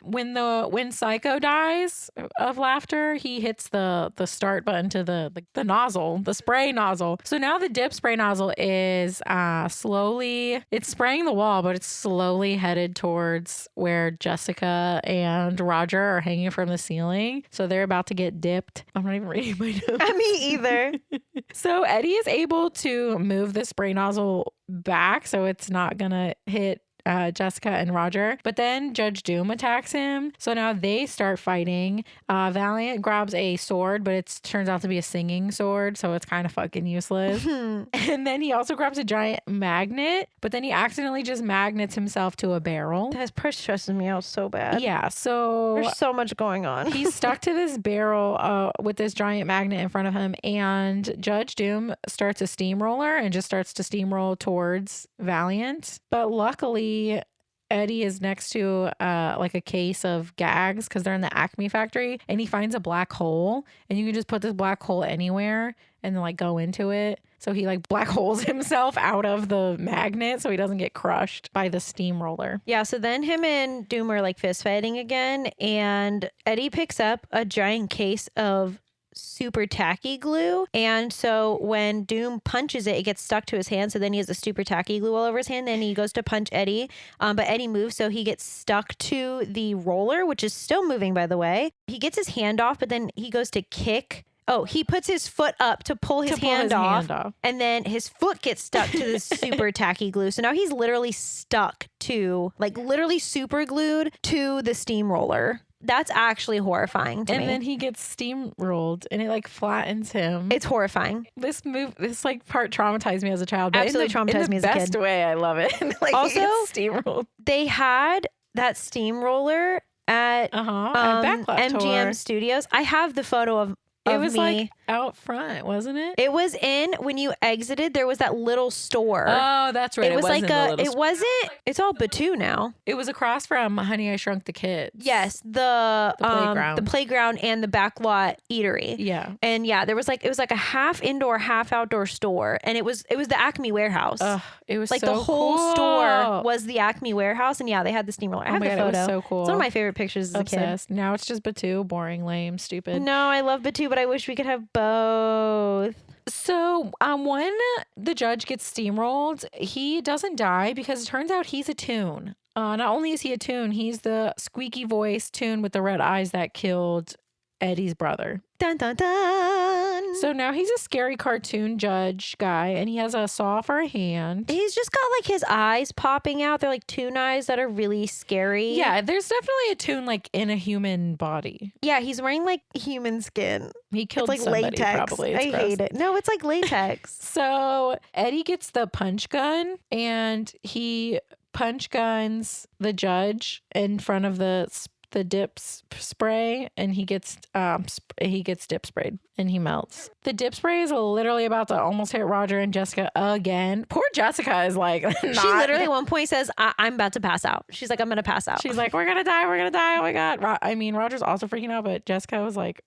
When Psycho dies of laughter, he hits the start button to the nozzle, the spray nozzle. So now the dip spray nozzle is it's spraying the wall, but it's slowly headed towards where Jessica and Roger are hanging from the ceiling. So they're about to get dipped. I'm not even reading my notes. Me either. So Eddie is able to move the spray nozzle back so it's not gonna hit Jessica and Roger. But then Judge Doom attacks him. So now they start fighting. Valiant grabs a sword, but it turns out to be a singing sword. So it's kind of fucking useless. And then he also grabs a giant magnet, but then he accidentally just magnets himself to a barrel. That stresses me out so bad. Yeah. So there's so much going on. He's stuck to this barrel with this giant magnet in front of him. And Judge Doom starts a steamroller and just starts to steamroll towards Valiant. But luckily, Eddie is next to a case of gags because they're in the Acme factory, and he finds a black hole, and you can just put this black hole anywhere and then go into it. So he black holes himself out of the magnet so he doesn't get crushed by the steamroller. Yeah, so then him and Doom are fist fighting again, and Eddie picks up a giant case of super tacky glue. And so when Doom punches it, it gets stuck to his hand. So then he has the super tacky glue all over his hand. Then he goes to punch Eddie. But Eddie moves, so he gets stuck to the roller, which is still moving, by the way. He gets his hand off, but then he goes to kick. Oh, he puts his foot up to pull his hand off, and then his foot gets stuck to this super tacky glue. So now he's literally stuck to, like, literally super glued to the steamroller. That's actually horrifying to me. And then he gets steamrolled and it like flattens him. It's horrifying. This like part traumatized me as a child. But absolutely traumatized me as a kid. In the best way, I love it. Like, also, steamrolled. They had that steamroller at MGM Studios. I have the photo of it was me. Like out front, wasn't it? It was in when you exited. There was that little store. Oh, that's right. It was like it wasn't. It's all Batu now. It was across from Honey, I Shrunk the Kids. Yes, the playground and the backlot eatery. Yeah, and yeah, it was like a half indoor, half outdoor store, and it was the Acme warehouse. It was like so the whole cool. store was the Acme warehouse, and yeah, they had the steamroller. I have the photo. It was so cool. It's one of my favorite pictures as Obsessed. a kid. Now it's just Batu, boring, lame, stupid. No, I love Batu, but I wish we could have both. So when the judge gets steamrolled, he doesn't die because it turns out he's a Toon. Not only is he a Toon, he's the squeaky voice Toon with the red eyes that killed Eddie's brother. Dun, dun, dun. So now he's a scary cartoon judge guy, and he has a saw for a hand. He's just got like his eyes popping out. They're like Toon eyes that are really scary. Yeah, there's definitely a Toon like in a human body. Yeah, he's wearing like human skin. He killed it's like somebody, latex. probably. I hate it. No, it's like latex. So Eddie gets the punch gun, and he punch guns the judge in front of the dip spray, and he gets dip sprayed and he melts. The dip spray is literally about to almost hit Roger and Jessica again. Poor Jessica is like she literally at one point says, I'm about to pass out. She's like, I'm gonna pass out. She's like, we're gonna die. Oh my god. I mean, Roger's also freaking out, but Jessica was like,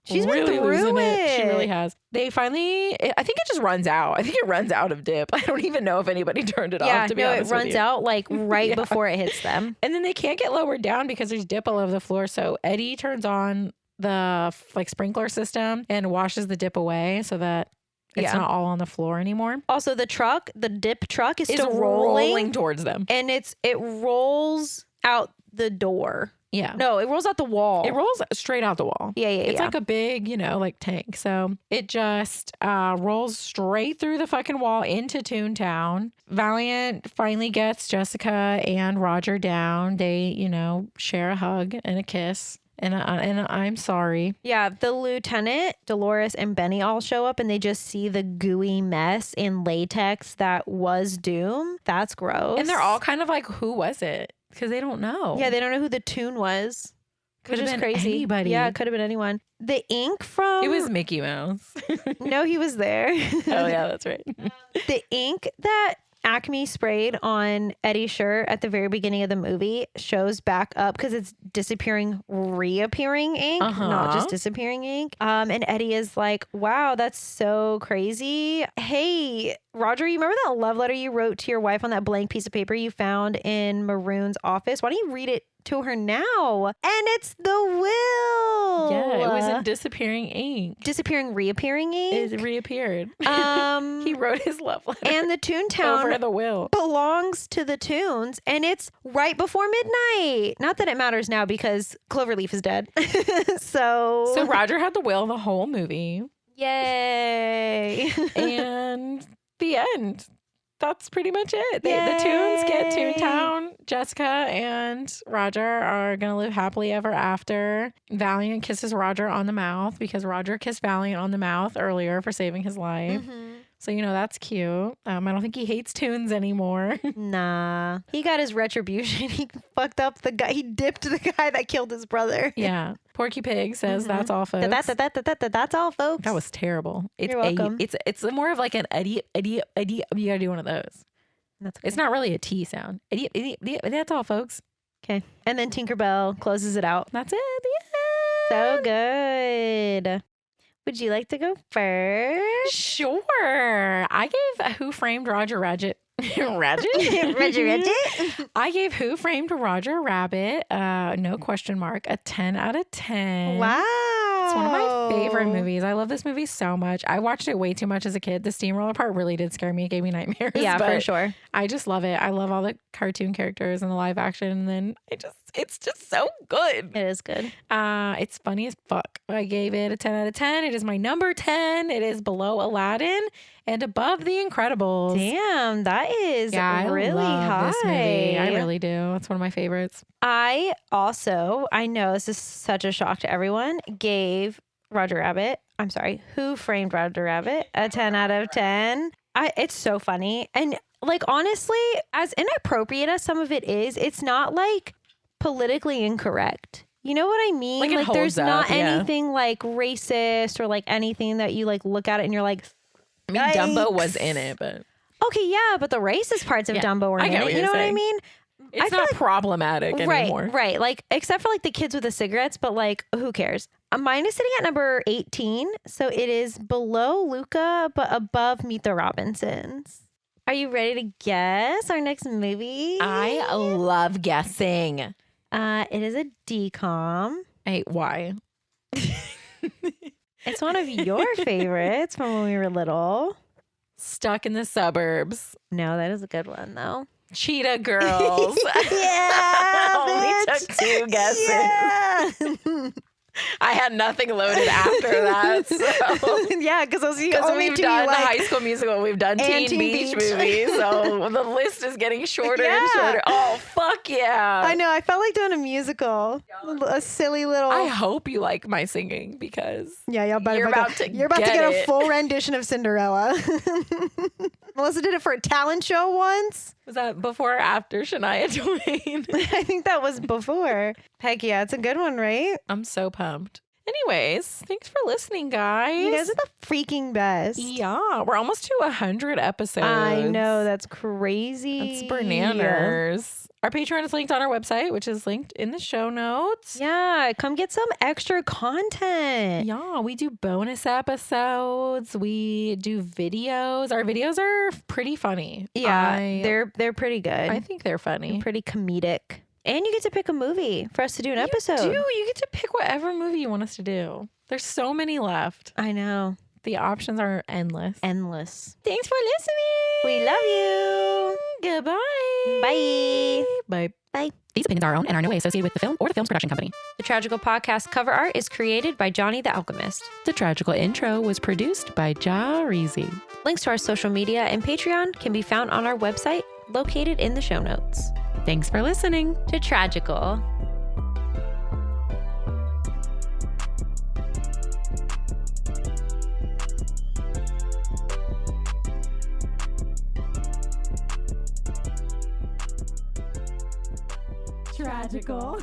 she's really been through losing it. She really has. They finally, I think it just runs out. I think it runs out of dip. I don't even know if anybody turned it off, to be honest it runs out like right before it hits them. And then they can't get lowered down because there's dip all over the floor. So Eddie turns on the like sprinkler system and washes the dip away so that it's not all on the floor anymore. Also, the dip truck is still rolling towards them. And it rolls out the door. Yeah. No, it rolls out the wall. It rolls straight out the wall. Yeah. It's like a big, like tank. So it just rolls straight through the fucking wall into Toontown. Valiant finally gets Jessica and Roger down. They, share a hug and a kiss. And I'm sorry. Yeah, the lieutenant, Dolores, and Benny all show up, and they just see the gooey mess in latex that was Doom. That's gross. And they're all kind of like, who was it? Because they don't know. Yeah, they don't know who the Toon was. Could have been crazy. Anybody. Yeah, it could have been anyone. The ink from... It was Mickey Mouse. No, he was there. Oh, yeah, that's right. The ink that Acme sprayed on Eddie's shirt at the very beginning of the movie shows back up because it's disappearing, reappearing ink, not just disappearing ink. And Eddie is like, wow, that's so crazy. Hey, Roger, you remember that love letter you wrote to your wife on that blank piece of paper you found in Maroon's office? Why don't you read it to her now? And it's the will. Yeah, it was in disappearing ink. Disappearing, reappearing ink? It reappeared. He wrote his love letter. And the Toontown over the will belongs to the Toons, and it's right before midnight. Not that it matters now because Cloverleaf is dead. So Roger had the will the whole movie. Yay. And the end. That's pretty much it. The Toons get Toontown. Jessica and Roger are going to live happily ever after. Valiant kisses Roger on the mouth because Roger kissed Valiant on the mouth earlier for saving his life. Mm-hmm. So, that's cute. I don't think he hates Toons anymore. Nah. He got his retribution. He fucked up the guy. He dipped the guy that killed his brother. Yeah. Porky Pig says, that's all, folks. That's all, folks. That was terrible. You're welcome. It's more of like an Eddie. You gotta do one of those. That's okay. It's not really a T sound. Eddie, that's all, folks. Okay. And then Tinkerbell closes it out. That's it. So good. Would you like to go first? Sure. I gave Who Framed Roger Rabbit. Rabbit? I gave Who Framed Roger Rabbit, no question mark, a 10 out of 10. Wow. It's one of my favorite movies. I love this movie so much. I watched it way too much as a kid. The steamroller part really did scare me. It gave me nightmares. Yeah, for sure. I just love it. I love all the cartoon characters and the live action. And then it's just so good. It is good. It's funny as fuck. I gave it a 10 out of 10. It is my number 10. It is below Aladdin and above The Incredibles. Damn, that is really high. This movie. I really do. It's one of my favorites. I know this is such a shock to everyone, gave Who Framed Roger Rabbit a 10 out of 10. It's so funny. And like, honestly, as inappropriate as some of it is, it's not like politically incorrect. You know what I mean? Like there's not anything like racist or like anything that you like look at it and you're like, I mean, Dumbo was in it, but okay, yeah, but the racist parts of Dumbo were in it. You know what I mean? It's not problematic anymore. Right. Like, except for like the kids with the cigarettes, but like, who cares? Mine is sitting at number 18. So it is below Luca, but above Meet the Robinsons. Are you ready to guess our next movie? I love guessing. It is a DCOM. Hey, why? It's one of your favorites from when we were little. Stuck in the Suburbs. No, that is a good one, though. Cheetah Girls. Yeah, Only took 2 guesses. Yeah. I had nothing loaded after that. So. Yeah, because we've done High School Musical, we've done Teen Beach movies, so the list is getting shorter and shorter. Oh, fuck yeah. I know. I felt like doing a musical. A silly little... I hope you like my singing because you're about to get a full rendition of Cinderella. Melissa did it for a talent show once. Was that before or after Shania Twain? I think that was before. Heck yeah, it's a good one, right? I'm so pumped. Anyways, thanks for listening, guys. You guys are the freaking best. Yeah, we're almost to 100 episodes. I know, that's crazy. That's bananas. Our Patreon is linked on our website, which is linked in the show notes. Yeah, come get some extra content. Yeah, we do bonus episodes. We do videos. Our videos are pretty funny. Yeah, they're pretty good. I think they're funny. They're pretty comedic. And you get to pick a movie for us to do an episode. You get to pick whatever movie you want us to do. There's so many left. I know. The options are endless. Thanks for listening. We love you. Goodbye. Bye. Bye. Bye. These opinions are our own and are no way associated with the film or the film's production company. The Tragical podcast cover art is created by Johnny the Alchemist. The Tragical intro was produced by Ja Reezy. Links to our social media and Patreon can be found on our website, located in the show notes. Thanks for listening to Tragical. Tragical.